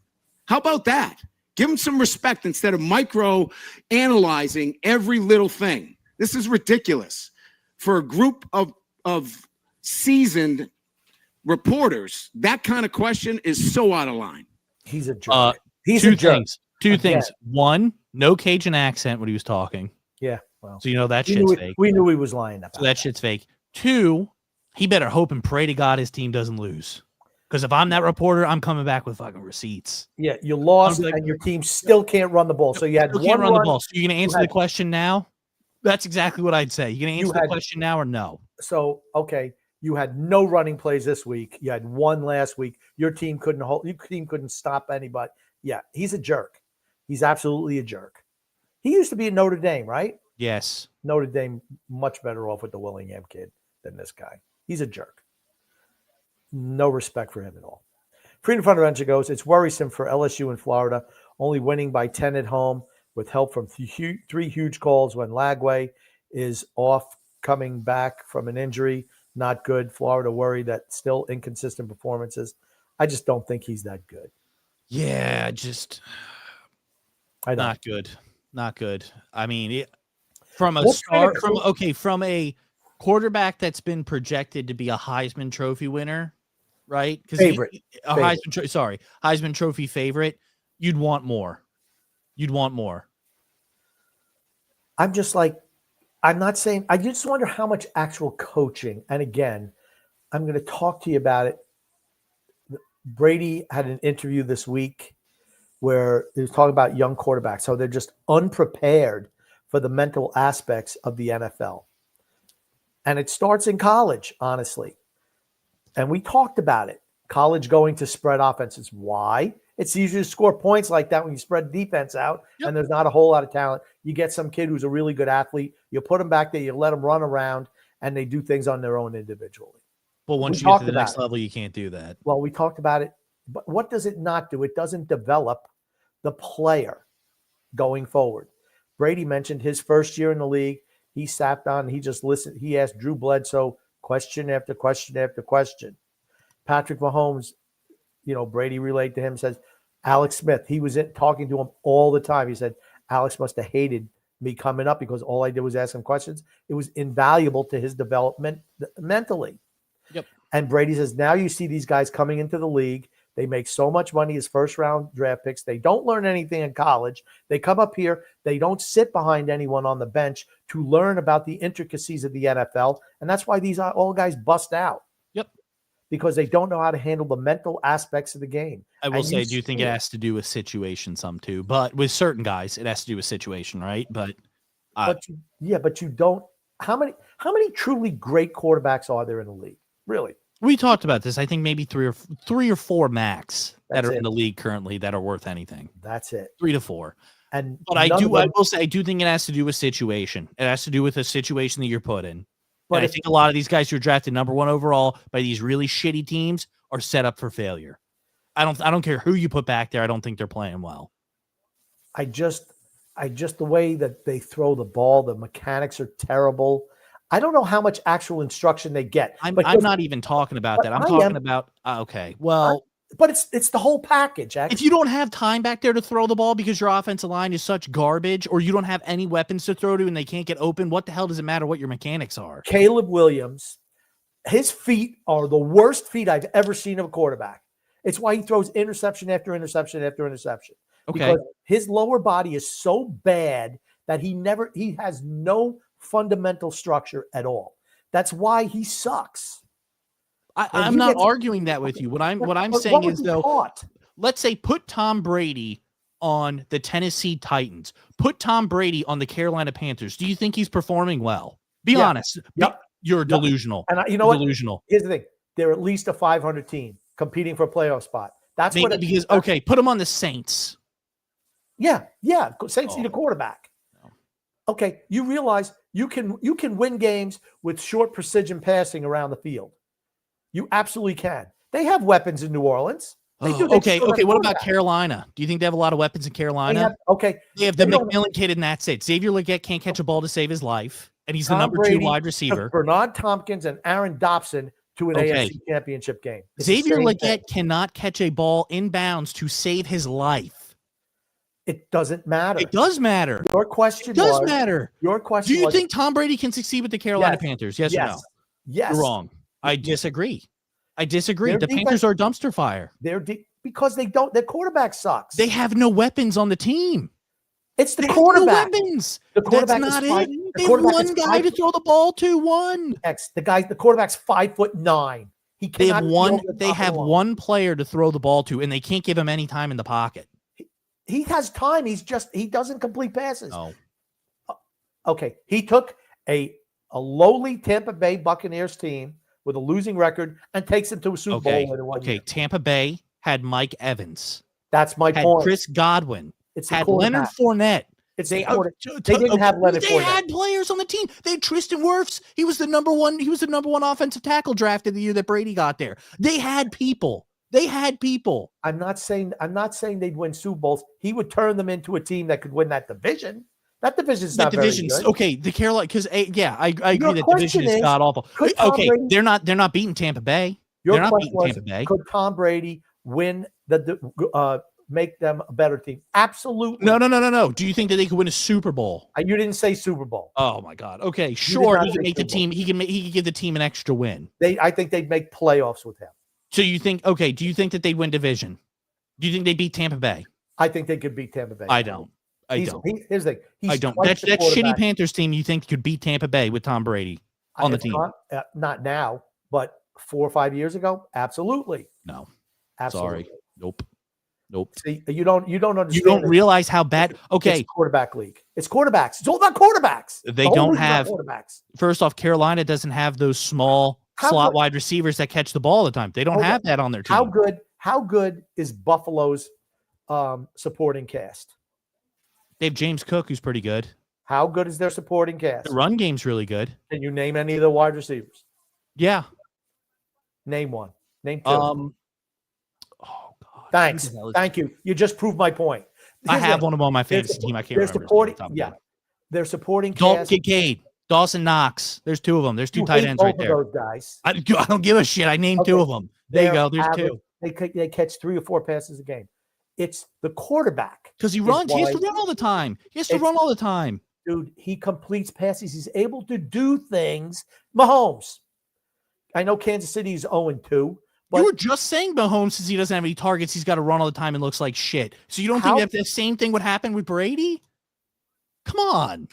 How about that? Give them some respect instead of micro-analyzing every little thing. This is ridiculous. For a group of seasoned reporters, that kind of question is so out of line. He's a jerk. He's two a jerk. things. Two things. One, no Cajun accent when he was talking. Yeah. Well, so you know that shit's fake. We knew he was lying about that shit's fake. Two, he better hope and pray to God his team doesn't lose. Because if I'm that reporter, I'm coming back with fucking receipts. Yeah, you lost, and your team still can't run the ball. So you had still can't run the ball. So you're going to answer the question now? That's exactly what I'd say. You're going to answer the question now or no? So, okay, you had no running plays this week. You had one last week. Your team couldn't stop anybody. Yeah, he's a jerk. He's absolutely a jerk. He used to be at Notre Dame, right? Yes. Notre Dame much better off with the Willingham kid than this guy. He's a jerk. No respect for him at all. Freedom Fundamental goes, it's worrisome for LSU in Florida, only winning by 10 at home with help from three huge calls when Lagway is off coming back from an injury. Not good. Florida worried that still inconsistent performances. I just don't think he's that good. Yeah, not good. Not good. I mean, from a quarterback that's been projected to be a Heisman Trophy winner, right? Heisman Trophy favorite. You'd want more. I'm just like, I'm not saying, I just wonder how much actual coaching. And again, I'm going to talk to you about it. Brady had an interview this week where he was talking about young quarterbacks. So they're just unprepared for the mental aspects of the NFL. And it starts in college, honestly. And we talked about it. College going to spread offenses. Why? It's easier to score points like that when you spread defense out and there's not a whole lot of talent. You get some kid who's a really good athlete. You put him back there. You let him run around, and they do things on their own individually. But once you get to the next level, you can't do that. Well, we talked about it. But what does it not do? It doesn't develop the player going forward. Brady mentioned his first year in the league. He sat down and he just listened. He asked Drew Bledsoe question after question after question. Patrick Mahomes, Brady relayed to him, says, Alex Smith, he was talking to him all the time. He said, Alex must have hated me coming up because all I did was ask him questions. It was invaluable to his development mentally. Yep. And Brady says, now you see these guys coming into the league. They make so much money as first-round draft picks. They don't learn anything in college. They come up here. They don't sit behind anyone on the bench to learn about the intricacies of the NFL. And that's why these all guys bust out. Yep. Because they don't know how to handle the mental aspects of the game. I will say, I do think it has to do with situation some too. But with certain guys, it has to do with situation, right? But you don't. How many truly great quarterbacks are there in the league? Really? We talked about this. I think maybe three or four max that are in the league currently that are worth anything. That's it. 3 to 4. But I do think it has to do with situation. It has to do with a situation that you're put in. But I think a lot of these guys who are drafted number 1 overall by these really shitty teams are set up for failure. I don't care who you put back there. I don't think they're playing well. I just the way that they throw the ball, the mechanics are terrible. I don't know how much actual instruction they get. I'm not even talking about that. I'm talking about okay. Well, but it's the whole package. If you don't have time back there to throw the ball because your offensive line is such garbage, or you don't have any weapons to throw to and they can't get open, what the hell does it matter what your mechanics are? Caleb Williams, his feet are the worst feet I've ever seen of a quarterback. It's why he throws interception after interception after interception. Okay. Because his lower body is so bad that he has no fundamental structure at all. That's why he sucks. I'm not arguing that with you. What I'm saying is, though, let's say put Tom Brady on the Tennessee Titans. Put Tom Brady on the Carolina Panthers. Do you think he's performing well? Be honest. Yep. You're delusional. And you know what? Delusional. Here's the thing. They're at least a 500 team competing for a playoff spot. That's maybe because put him on the Saints. Yeah. Saints need a quarterback. Okay, you realize you can win games with short precision passing around the field. You absolutely can. They have weapons in New Orleans. Okay. What about Carolina? Do you think they have a lot of weapons in Carolina? They have the McMillan kid, and that's it. Xavier Legette can't catch a ball to save his life, and he's the number 2 wide receiver. Bernard Tompkins and Aaron Dobson to an AFC championship game. Xavier Legette cannot catch a ball inbounds to save his life. It doesn't matter. It does matter. Your question does matter. Your question Do you think Tom Brady can succeed with the Carolina Panthers? Yes or no? Yes. You're wrong. I disagree. The Panthers are a dumpster fire. Because they don't. Their quarterback sucks. They have no weapons on the team. It's the quarterback. No weapons. The quarterback That's not is five, it. the They have quarterback one is guy to throw the ball to. One. The quarterback's 5'9". He They have cannot one. throw the They top have of the line. one player to throw the ball to, and they can't give him any time in the pocket. He has time. He doesn't complete passes. Oh. Okay. He took a lowly Tampa Bay Buccaneers team with a losing record and takes them to a Super Bowl later one year. Tampa Bay had Mike Evans. That's my had point. Chris Godwin. It's had Leonard Fournette. They didn't have Leonard Fournette. They had players on the team. They had Tristan Wirfs. He was the number one offensive tackle drafted the year that Brady got there. They had people. I'm not saying they'd win Super Bowls. He would turn them into a team that could win that division. That division's not very good. Okay, the Carolina, because I agree that division is god awful. Okay, they're not beating Tampa Bay. They're not beating Tampa Bay. Could Tom Brady win make them a better team? Absolutely. No. Do you think that they could win a Super Bowl? You didn't say Super Bowl. Oh my God. Okay, sure. He can make the team. He can give the team an extra win. I think they'd make playoffs with him. So you think? Okay. Do you think that they'd win division? Do you think they beat Tampa Bay? I think they could beat Tampa Bay. I don't. Here's the thing. I don't. That shitty Panthers team you think could beat Tampa Bay with Tom Brady on the team? Not now, but 4 or 5 years ago, absolutely. No. Absolutely. Sorry. Nope. See, you don't understand. You don't realize how bad. Okay, it's quarterback league. It's quarterbacks. It's all about quarterbacks. They don't have quarterbacks. First off, Carolina doesn't have those small slot wide receivers that catch the ball all the time. They don't have that on their team. How good is Buffalo's supporting cast? They have James Cook, who's pretty good. How good is their supporting cast? The run game's really good. Can you name any of the wide receivers? Yeah. Name one. Name two. Oh God. Thanks. Thank you. You just proved my point. I have one of them on my fantasy team. I can't remember. They're supporting cast. Kincaid, Dawson Knox. There's two of them. There's two tight ends right there. Those guys. I don't give a shit. I named two of them. There you go. There's two. They catch 3 or 4 passes a game. It's the quarterback. Because he runs. He has to run all the time. Dude, he completes passes. He's able to do things. Mahomes. I know Kansas City is 0-2. But you were just saying Mahomes, since he doesn't have any targets, he's got to run all the time and looks like shit. So you don't think that the same thing would happen with Brady? Come on.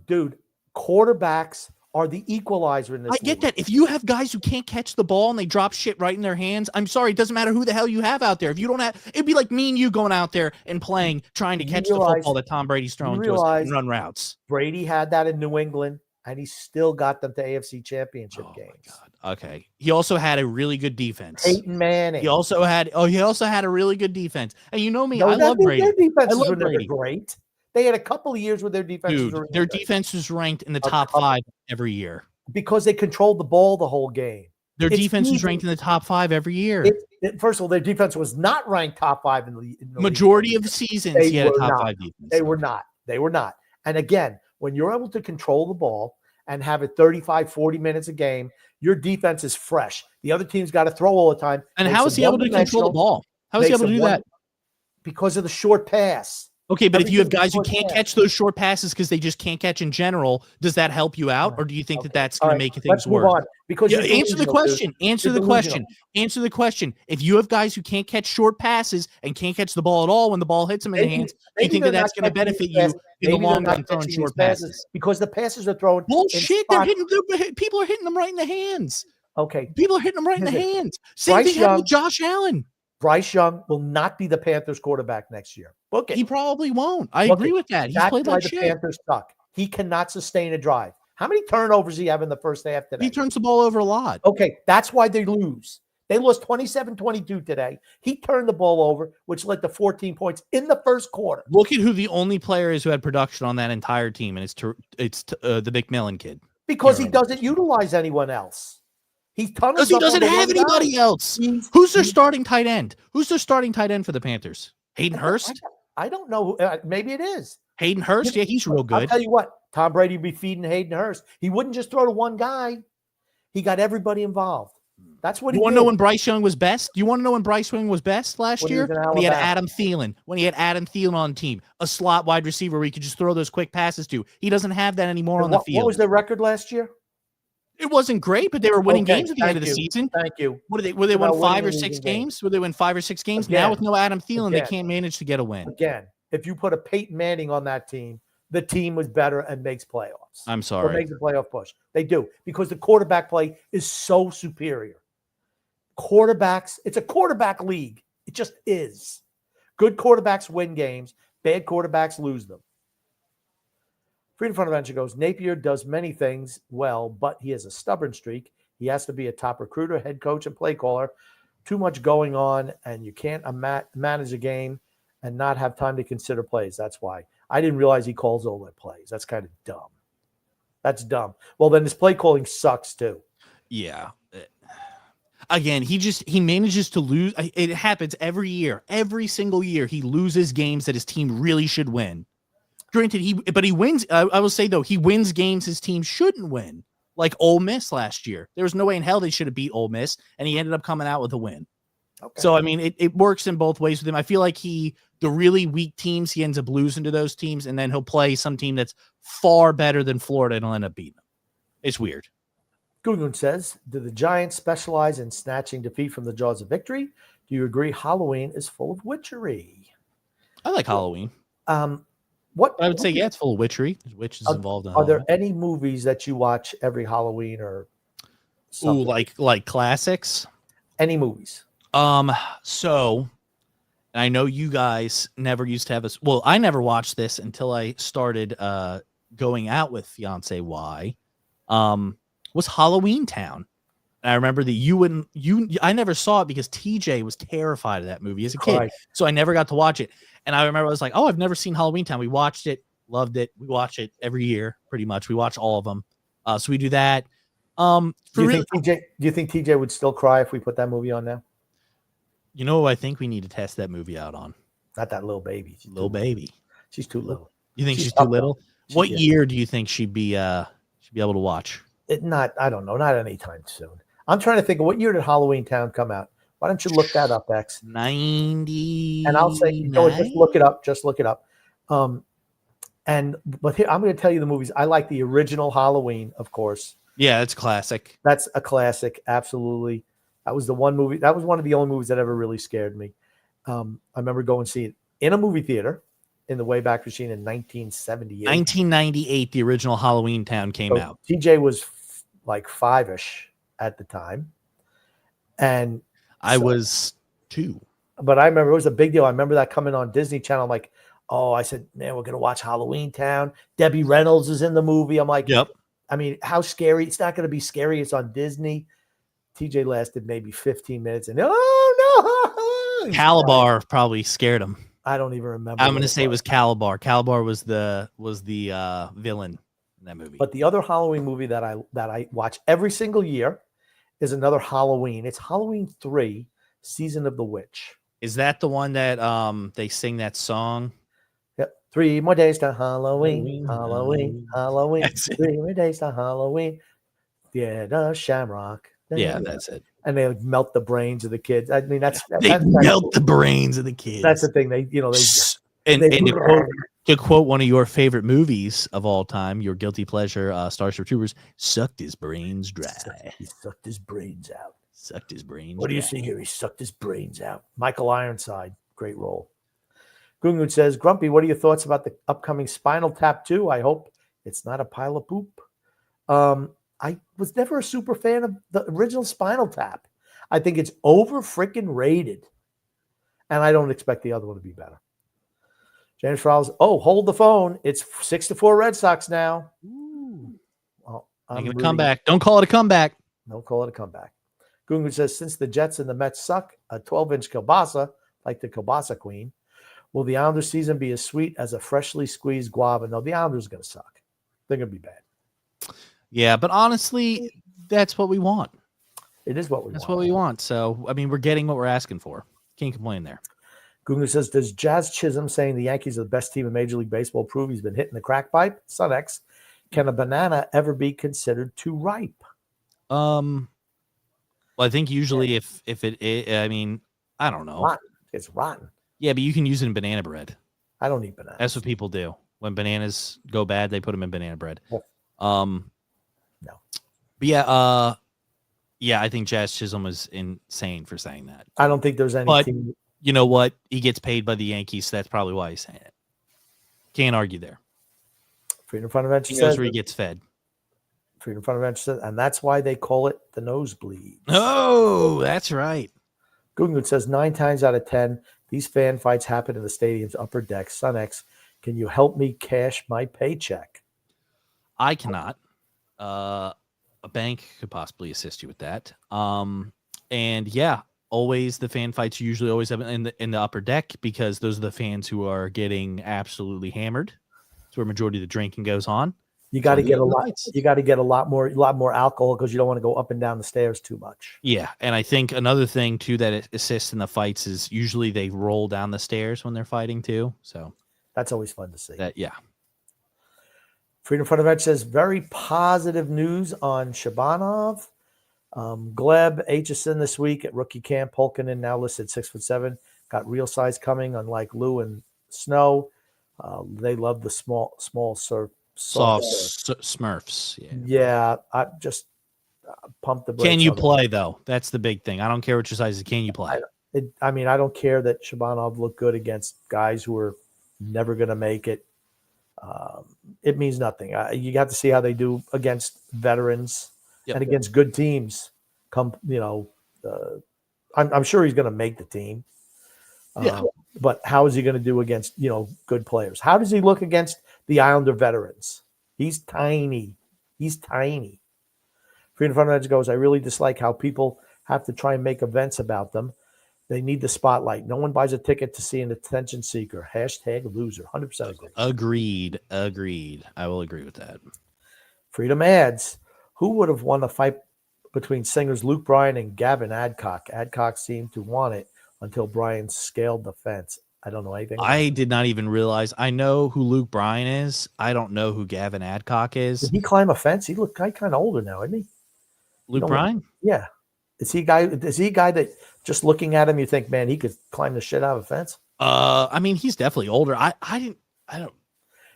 Dude, quarterbacks are the equalizer in this league. I get that. If you have guys who can't catch the ball and they drop shit right in their hands, I'm sorry, it doesn't matter who the hell you have out there. If you don't have, it'd be like me and you going out there and playing, trying to catch the football that Tom Brady's throwing to us and run routes. Brady had that in New England, and he still got them to AFC Championship games. My God. Okay. He also had a really good defense. Peyton Manning. He also had a really good defense. And you know me, I love Brady. Their defenses were never great. They had a couple of years where their defenses were their defense was ranked in the top 5 every year. Because they controlled the ball the whole game. Their defense was ranked in the top 5 every year. First of all, their defense was not ranked top 5 in the majority of the seasons. He had a top 5 defense. They were not. And again, when you're able to control the ball and have it 35, 40 minutes a game, your defense is fresh. The other team's got to throw all the time. And how is he able to control the ball? How is he able to do that? Because of the short pass. Okay, but if you have guys who can't catch those short passes because they just can't catch in general, does that help you out, or do you think that that's going to make things worse? Because answer the question. Answer the question. If you have guys who can't catch short passes and can't catch the ball at all when the ball hits them in the hands, do you think that that's going to benefit you in the long run throwing short passes? Because the passes are thrown. Bullshit! People are hitting them right in the hands. Okay, people are hitting them right in the hands. Same thing happened with Josh Allen. Bryce Young will not be the Panthers quarterback next year. Book it. He probably won't. I agree with that. He's played like shit. The Panthers suck. He cannot sustain a drive. How many turnovers does he have in the first half today? He turns the ball over a lot. Okay, that's why they lose. They lost 27-22 today. He turned the ball over, which led to 14 points in the first quarter. Look at who the only player is who had production on that entire team, and it's the McMillan kid. Because he doesn't utilize anyone else. Because he doesn't have anybody else. Who's their starting tight end? Who's their starting tight end for the Panthers? Hayden Hurst? I don't know. Maybe it is. Hayden Hurst? Yeah, he's real good. I'll tell you what. Tom Brady would be feeding Hayden Hurst. He wouldn't just throw to one guy. He got everybody involved. That's what he did. You want to know when Bryce Young was best? You want to know when Bryce Young was best last year? When he had Adam Thielen. When he had Adam Thielen on the team. A slot wide receiver where he could just throw those quick passes to. He doesn't have that anymore on the field. What was their record last year? It wasn't great, but they were winning games at the end of the season. Thank you. What did they win 5 or 6 games? Would they win 5 or 6 games? Again, now with no Adam Thielen, they can't manage to get a win. Again, if you put a Peyton Manning on that team, the team was better and makes playoffs. I'm sorry. Or makes a playoff push. They do, because the quarterback play is so superior. Quarterbacks, it's a quarterback league. It just is. Good quarterbacks win games. Bad quarterbacks lose them. Freedom Front Adventure goes, Napier does many things well, but he has a stubborn streak. He has to be a top recruiter, head coach, and play caller. Too much going on, and you can't manage a game and not have time to consider plays. That's why. I didn't realize he calls all their plays. That's kind of dumb. That's dumb. Well, then his play calling sucks too. Yeah. Again, he manages to lose. It happens every year. Every single year, he loses games that his team really should win. Granted, he wins. I will say, though, he wins games his team shouldn't win, like Ole Miss last year. There was no way in hell they should have beat Ole Miss, and he ended up coming out with a win. Okay. So, I mean, it works in both ways with him. I feel like the really weak teams, he ends up losing to those teams, and then he'll play some team that's far better than Florida, and he'll end up beating them. It's weird. Gungun says, do the Giants specialize in snatching defeat from the jaws of victory? Do you agree Halloween is full of witchery? I like Halloween. What I would say, yeah, it's full of witchery. There's witches involved in Are there any movies that you watch every Halloween or something? Ooh, like classics? Any movies? So I know you guys never used to have this. Well, I never watched this until I started going out with fiance Y. Was Halloween Town. And I remember that I never saw it because TJ was terrified of that movie as a kid. Right. So I never got to watch it. And I remember I was like, oh, I've never seen Halloween Town. We watched it, loved it. We watch it every year, pretty much. We watch all of them. So we do that. Do you think TJ would still cry if we put that movie on now? You know, I think we need to test that movie out on. Not that little baby. Little baby. She's too little. You think she's too little? What year do you think she'd be able to watch? I don't know. Not anytime soon. I'm trying to think of what year did Halloween Town come out? Why don't you look that up, X? 90. And I'll say, just look it up. Just look it up. But here, I'm going to tell you the movies. I like the original Halloween, of course. Yeah, it's classic. That's a classic. Absolutely. That was the one movie. That was one of the only movies that ever really scared me. I remember going to see it in a movie theater in the Wayback Machine in 1978. 1998, the original Halloween Town came out. TJ was like 5-ish at the time. And I was 2. But I remember it was a big deal. I remember that coming on Disney Channel. I'm like, oh, I said, man, we're going to watch Halloween Town. Debbie Reynolds is in the movie. I'm like, yep. I mean, how scary? It's not going to be scary. It's on Disney. TJ lasted maybe 15 minutes. And oh, no. Calabar probably scared him. I don't even remember. I'm going to say it was Calabar. Calabar was the villain in that movie. But the other Halloween movie that I watch every single year is another Halloween. It's Halloween 3, Season of the Witch. Is that the one that they sing that song? Yep. 3 more days to Halloween. Halloween. 3 more days to Halloween. Yeah, the Shamrock. Yeah, that's it. And they melt the brains of the kids. I mean, that's melt the brains of the kids. That's the thing. To quote one of your favorite movies of all time, your guilty pleasure, Starship Troopers, sucked his brains dry. He sucked his brains out. Sucked his brains. What do you see here? He sucked his brains out. Michael Ironside, great role. Gungun says, Grumpy, what are your thoughts about the upcoming Spinal Tap 2? I hope it's not a pile of poop. I was never a super fan of the original Spinal Tap. I think it's over freaking rated. And I don't expect the other one to be better. James Fowles, hold the phone. It's 6-4 Red Sox now. Well, making a comeback. Don't call it a comeback. Don't call it a comeback. Gungun says, since the Jets and the Mets suck, a 12-inch kielbasa, like the kielbasa queen, will the Islanders season be as sweet as a freshly squeezed guava? No, the Islanders are going to suck. They're going to be bad. Yeah, but honestly, that's what we want. It is what we want. That's what we want. So, I mean, we're getting what we're asking for. Can't complain there. Gungun says, does Jazz Chisholm saying the Yankees are the best team in Major League Baseball prove he's been hitting the crack pipe? Son X, can a banana ever be considered too ripe? Well, I think usually if it, I mean, I don't know. Rotten. It's rotten. Yeah, but you can use it in banana bread. I don't eat bananas. That's what people do. When bananas go bad, they put them in banana bread. No. But yeah, I think Jazz Chisholm is insane for saying that. I don't think there's any team. You know what? He gets paid by the Yankees, so that's probably why he's saying it. Can't argue there. Freedom Fundamentals he knows where he gets fed. Freedom Fundamentals says, and that's why they call it the nosebleed. Oh, that's right. Google says 9 times out of 10, these fan fights happen in the stadium's upper deck. SunX, can you help me cash my paycheck? I cannot. A bank could possibly assist you with that. And yeah, always the fan fights usually always have in the upper deck because those are the fans who are getting absolutely hammered. That's where majority of the drinking goes on. You got to get a lot. You got to get a lot more alcohol because you don't want to go up and down the stairs too much. Yeah, and I think another thing too that assists in the fights is usually they roll down the stairs when they're fighting too. So that's always fun to see. Yeah. Freedom Fundamental says very positive news on Shabanov. Gleb Aitchison this week at rookie camp. Polkinen now listed 6'7", got real size coming. Unlike Lou and Snow, they love the small soft Smurfs. Yeah, I just pump the brakes. Can you play though? That's the big thing. I don't care what your size is. Can you play? I mean, I don't care that Shabanov looked good against guys who are never going to make it. It means nothing. You got to see how they do against veterans and against good teams. I'm sure he's going to make the team. But how is he going to do against good players? How does he look against the Islander veterans? He's tiny. Freedom Fundamental goes, I really dislike how people have to try and make events about them. They need the spotlight. No one buys a ticket to see an attention seeker. # loser. 100% agree. Agreed. I will agree with that. Freedom adds, who would have won the fight between singers Luke Bryan and Gavin Adcock? Adcock seemed to want it until Bryan scaled the fence. I don't know anything. I did not even realize. I know who Luke Bryan is. I don't know who Gavin Adcock is. Did he climb a fence? He looked kind of older now, isn't he? Luke Bryan? Yeah. Is he a guy that just looking at him, you think, man, he could climb the shit out of a fence? I mean, he's definitely older. I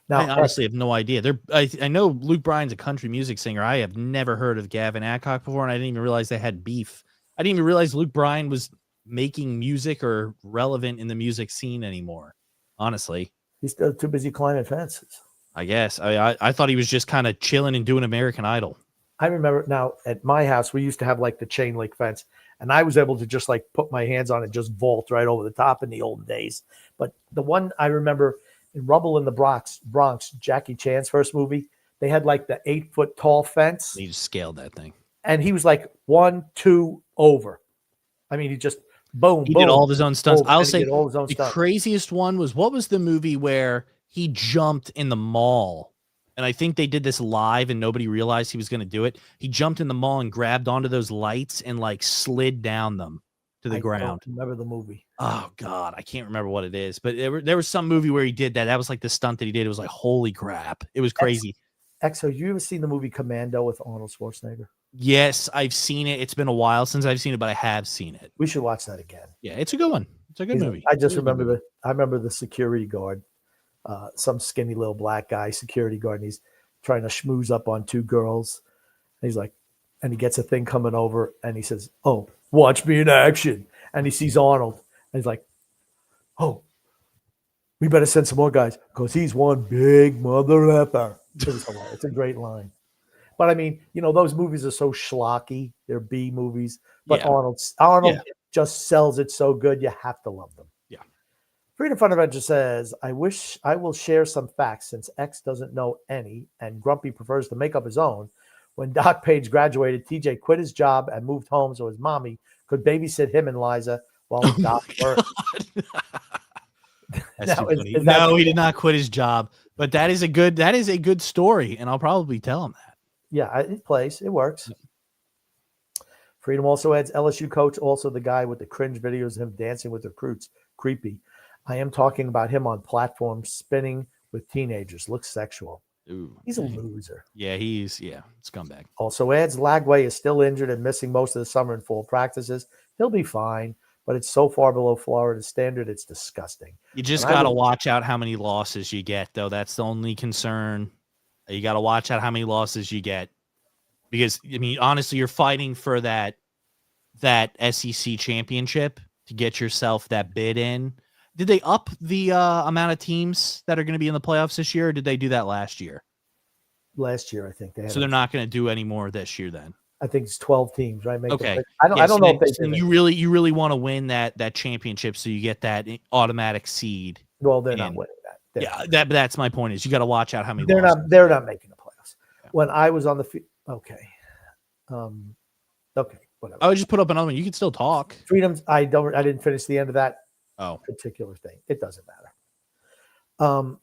honestly have no idea. I know Luke Bryan's a country music singer. I have never heard of Gavin Adcock before, and I didn't even realize they had beef. I didn't even realize Luke Bryan was making music or relevant in the music scene anymore. Honestly, he's still too busy climbing fences. I guess. I thought he was just kind of chilling and doing American Idol. I remember now at my house, we used to have like the chain link fence, and I was able to just like put my hands on it, just vault right over the top in the old days. But the one I remember in Rumble in the Bronx, Jackie Chan's first movie, they had like the 8-foot tall fence. He just scaled that thing. And he was like 1, 2 over. I mean, he just boom. He did all of his own stunts. I'll say the stunts. Craziest one was, what was the movie where he jumped in the mall? And I think they did this live and nobody realized he was going to do it. He jumped in the mall and grabbed onto those lights and like slid down them to the ground. I don't remember the movie. Oh God, I can't remember what it is, but there was some movie where he did that. That was like the stunt that he did. It was like, holy crap. It was crazy. Exo, you ever seen the movie Commando with Arnold Schwarzenegger? Yes, I've seen it. It's been a while since I've seen it, but I have seen it. We should watch that again. Yeah, it's a good one. It's a good movie. I just remember the security guard, some skinny little black guy, security guard, and he's trying to schmooze up on 2 girls. And he's like, and he gets a thing coming over and he says, "Oh, watch me in action." And he sees Arnold and he's like, "Oh, we better send some more guys because he's one big mother effer." It's a great line. But I mean, those movies are so schlocky. They're B movies. But Yeah. Arnold just sells it so good. You have to love them. Yeah. Freedom Fundamental says, I wish I will share some facts since X doesn't know any and Grumpy prefers to make up his own. When Doc Page graduated, TJ quit his job and moved home so his mommy could babysit him and Liza while Doc worked. That's too funny. No, he did not quit his job. But that is a good story, and I'll probably tell him that. Yeah, it plays. It works. Freedom also adds LSU coach, also the guy with the cringe videos of him dancing with recruits. Creepy. I am talking about him on platforms spinning with teenagers. Looks sexual. Ooh, he's a loser. Yeah, scumbag. Also adds Lagway is still injured and missing most of the summer and fall practices. He'll be fine, but it's so far below Florida's standard, it's disgusting. You just got to watch out how many losses you get, though. That's the only concern. You got to watch out how many losses you get Because I mean, honestly, you're fighting for that SEC championship to get yourself that bid in. Did they up the amount of teams that are going to be in the playoffs this year, or did they do that last year? Last year, I think they had. So they're not going to do any more this year then. I think it's 12 teams, right? Okay. I don't know if they did. You really want to win that championship, so you get that automatic seed. Well, they're not winning that. That's my point. Is you got to watch out how many. They're not making the playoffs. Yeah. When I was on the field, okay, whatever. I would just put up another one. You can still talk. Freedoms. I didn't finish the end of that. Particular thing. It doesn't matter.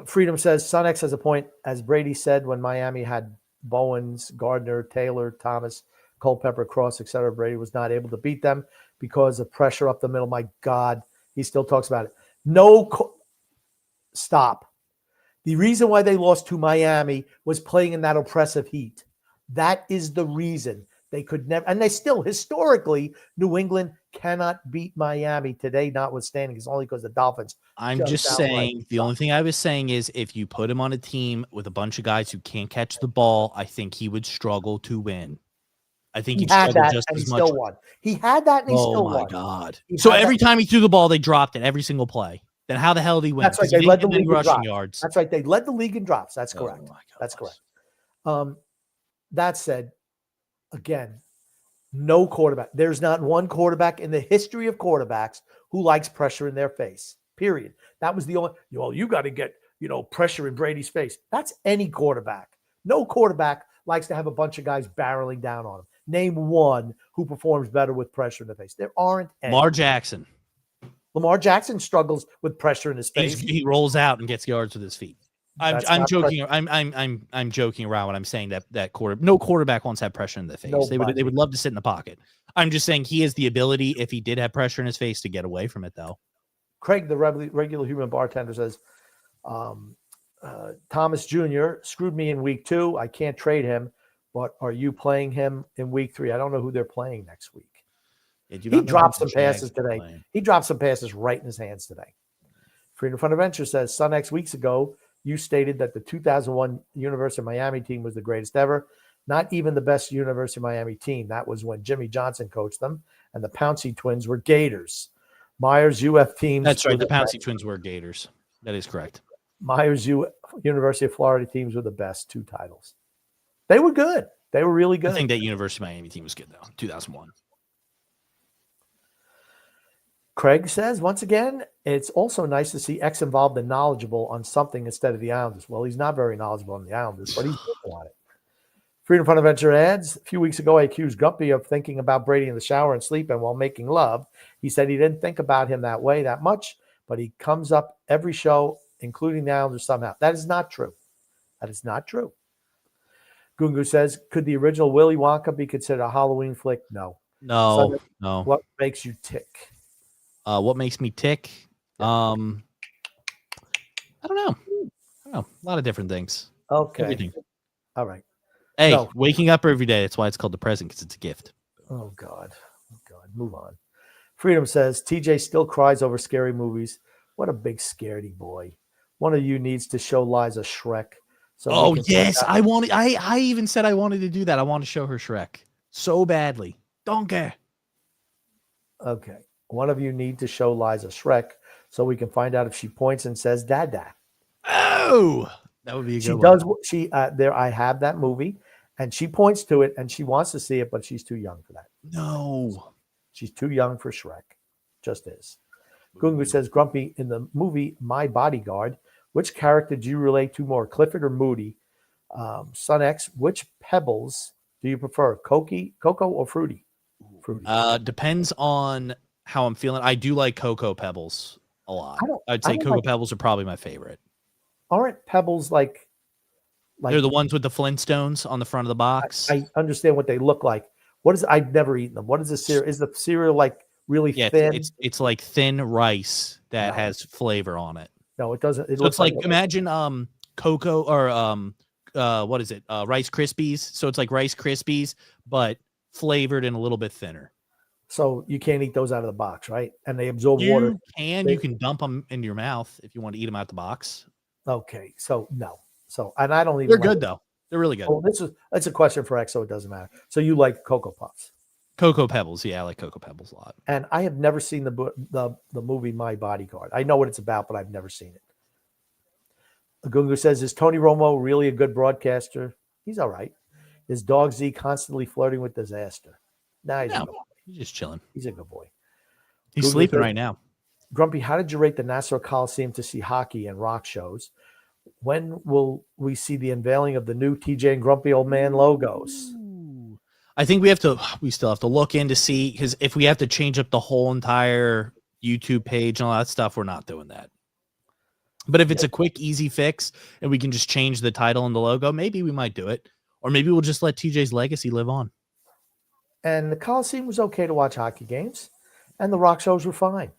Freedom says Son X has a point. As Brady said, when Miami had Bowens, Gardner, Taylor, Thomas, Culpepper, Cross, etc., Brady was not able to beat them because of pressure up the middle. My God, he still talks about it. Stop. The reason why they lost to Miami was playing in that oppressive heat. That is the reason. They could never, and they still, historically, New England cannot beat Miami today, notwithstanding. It's only because the Dolphins. I'm just saying, the only thing I was saying is if you put him on a team with a bunch of guys who can't catch the ball, I think he would struggle to win. I think he'd struggle just as much. Still won. He had that and he still won. Oh, my God. So every time he threw the ball, they dropped it, every single play. Then how the hell did he win? That's right. They led the league in rushing yards. That's right. They led the league in drops. That's correct. That's correct. That said, again, no quarterback. There's not one quarterback in the history of quarterbacks who likes pressure in their face, period. That was the only, you got to get, pressure in Brady's face. That's any quarterback. No quarterback likes to have a bunch of guys barreling down on him. Name one who performs better with pressure in the face. There aren't any. Lamar Jackson. Lamar Jackson struggles with pressure in his face. He rolls out and gets yards with his feet. I'm joking. I'm joking around when I'm saying that no quarterback wants to have pressure in the face. Nobody. They would love to sit in the pocket. I'm just saying he has the ability, if he did have pressure in his face, to get away from it, though. Craig, the regular human bartender, says Thomas Jr. screwed me in week 2. I can't trade him, but are you playing him in week 3? I don't know who they're playing next week. He dropped some passes today. He dropped some passes right in his hands today. Freedom Fund Adventure says, Son X, weeks ago, you stated that the 2001 University of Miami team was the greatest ever. Not even the best University of Miami team. That was when Jimmy Johnson coached them, and the Pouncey twins were Gators. Myers UF teams. That's right. The Pouncey twins were Gators. That is correct. Myers University of Florida teams were the best 2 titles. They were good. They were really good. I think that University of Miami team was good, though. 2001. Craig says, once again, it's also nice to see X involved and knowledgeable on something instead of the Islanders. Well, he's not very knowledgeable on the Islanders, but he's working on it. Freedom Fund Adventure adds, a few weeks ago, I accused Gumpy of thinking about Brady in the shower and sleeping while making love. He said he didn't think about him that way that much, but he comes up every show, including the Islanders somehow. That is not true. That is not true. Gungu says, could the original Willy Wonka be considered a Halloween flick? No. No. What makes you tick? What makes me tick? I don't know. A lot of different things. Okay. Everything. All right. Hey, waking up every day. That's why it's called the present, because it's a gift. Oh, God. Move on. Freedom says, TJ still cries over scary movies. What a big scaredy boy. One of you needs to show Liza Shrek. So yes. I even said I wanted to do that. I want to show her Shrek so badly. Don't care. Okay. One of you need to show Liza Shrek so we can find out if she points and says "Dada." Oh, that would be a good one. She there. I have that movie, and she points to it, and she wants to see it, but she's too young for that. No, she's too young for Shrek. Just is. Gungu says, Grumpy, in the movie My Bodyguard, which character do you relate to more, Clifford or Moody? Son X, which Pebbles do you prefer, Cocoa or Fruity? Fruity. Depends on how I'm feeling. I do like Cocoa Pebbles a lot. I'd say Cocoa Pebbles are probably my favorite. Aren't Pebbles like they're the ones with the Flintstones on the front of the box? I understand what they look like. What is? I've never eaten them. What is the cereal? Is the cereal like really thin? It's like thin rice that has flavor on it. No, it doesn't. It looks like imagine cocoa or what is it? Rice Krispies. So it's like Rice Krispies, but flavored and a little bit thinner. So you can't eat those out of the box, right? And they absorb water. You can dump them into your mouth if you want to eat them out the box. Okay, so no. So and I don't even. They're good though. They're really good. Oh, that's a question for X, so it doesn't matter. So you like Cocoa Puffs? Cocoa Pebbles, yeah, I like Cocoa Pebbles a lot. And I have never seen the movie My Bodyguard. I know what it's about, but I've never seen it. Gungu says, "Is Tony Romo really a good broadcaster? He's all right. Is Dog Z constantly flirting with disaster? Nah, he's just chilling. He's a good boy. He's Gungu sleeping says, right now. Grumpy, how did you rate the Nassau Coliseum to see hockey and rock shows? When will we see the unveiling of the new TJ and Grumpy Old Man logos?" I think we still have to look in to see, because if we have to change up the whole entire YouTube page and all that stuff, we're not doing that. But if it's a quick, easy fix and we can just change the title and the logo, maybe we might do it. Or maybe we'll just let TJ's legacy live on. And the Coliseum was okay to watch hockey games, and the rock shows were fine.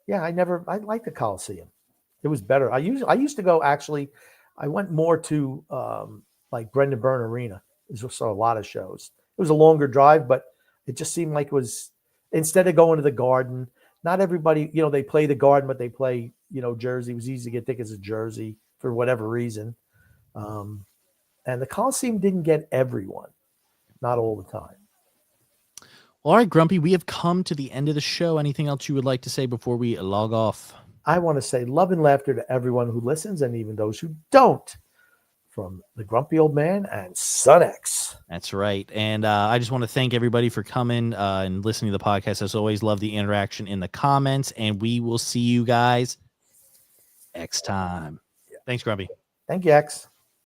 Yeah, I liked the Coliseum. It was better. I used to go, actually, I went more to like Brendan Byrne Arena. There was a lot of shows. It was a longer drive, but it just seemed like it was, instead of going to the Garden, not everybody, they play the Garden, but they play, Jersey. It was easy to get tickets to Jersey for whatever reason. And the Coliseum didn't get everyone, not all the time. All right, Grumpy, we have come to the end of the show. Anything else you would like to say before we log off? I want to say love and laughter to everyone who listens and even those who don't, from the Grumpy Old Man and Son X. That's right. And I just want to thank everybody for coming and listening to the podcast. As always, love the interaction in the comments, and we will see you guys next time. Thanks, Grumpy. Thank you, X.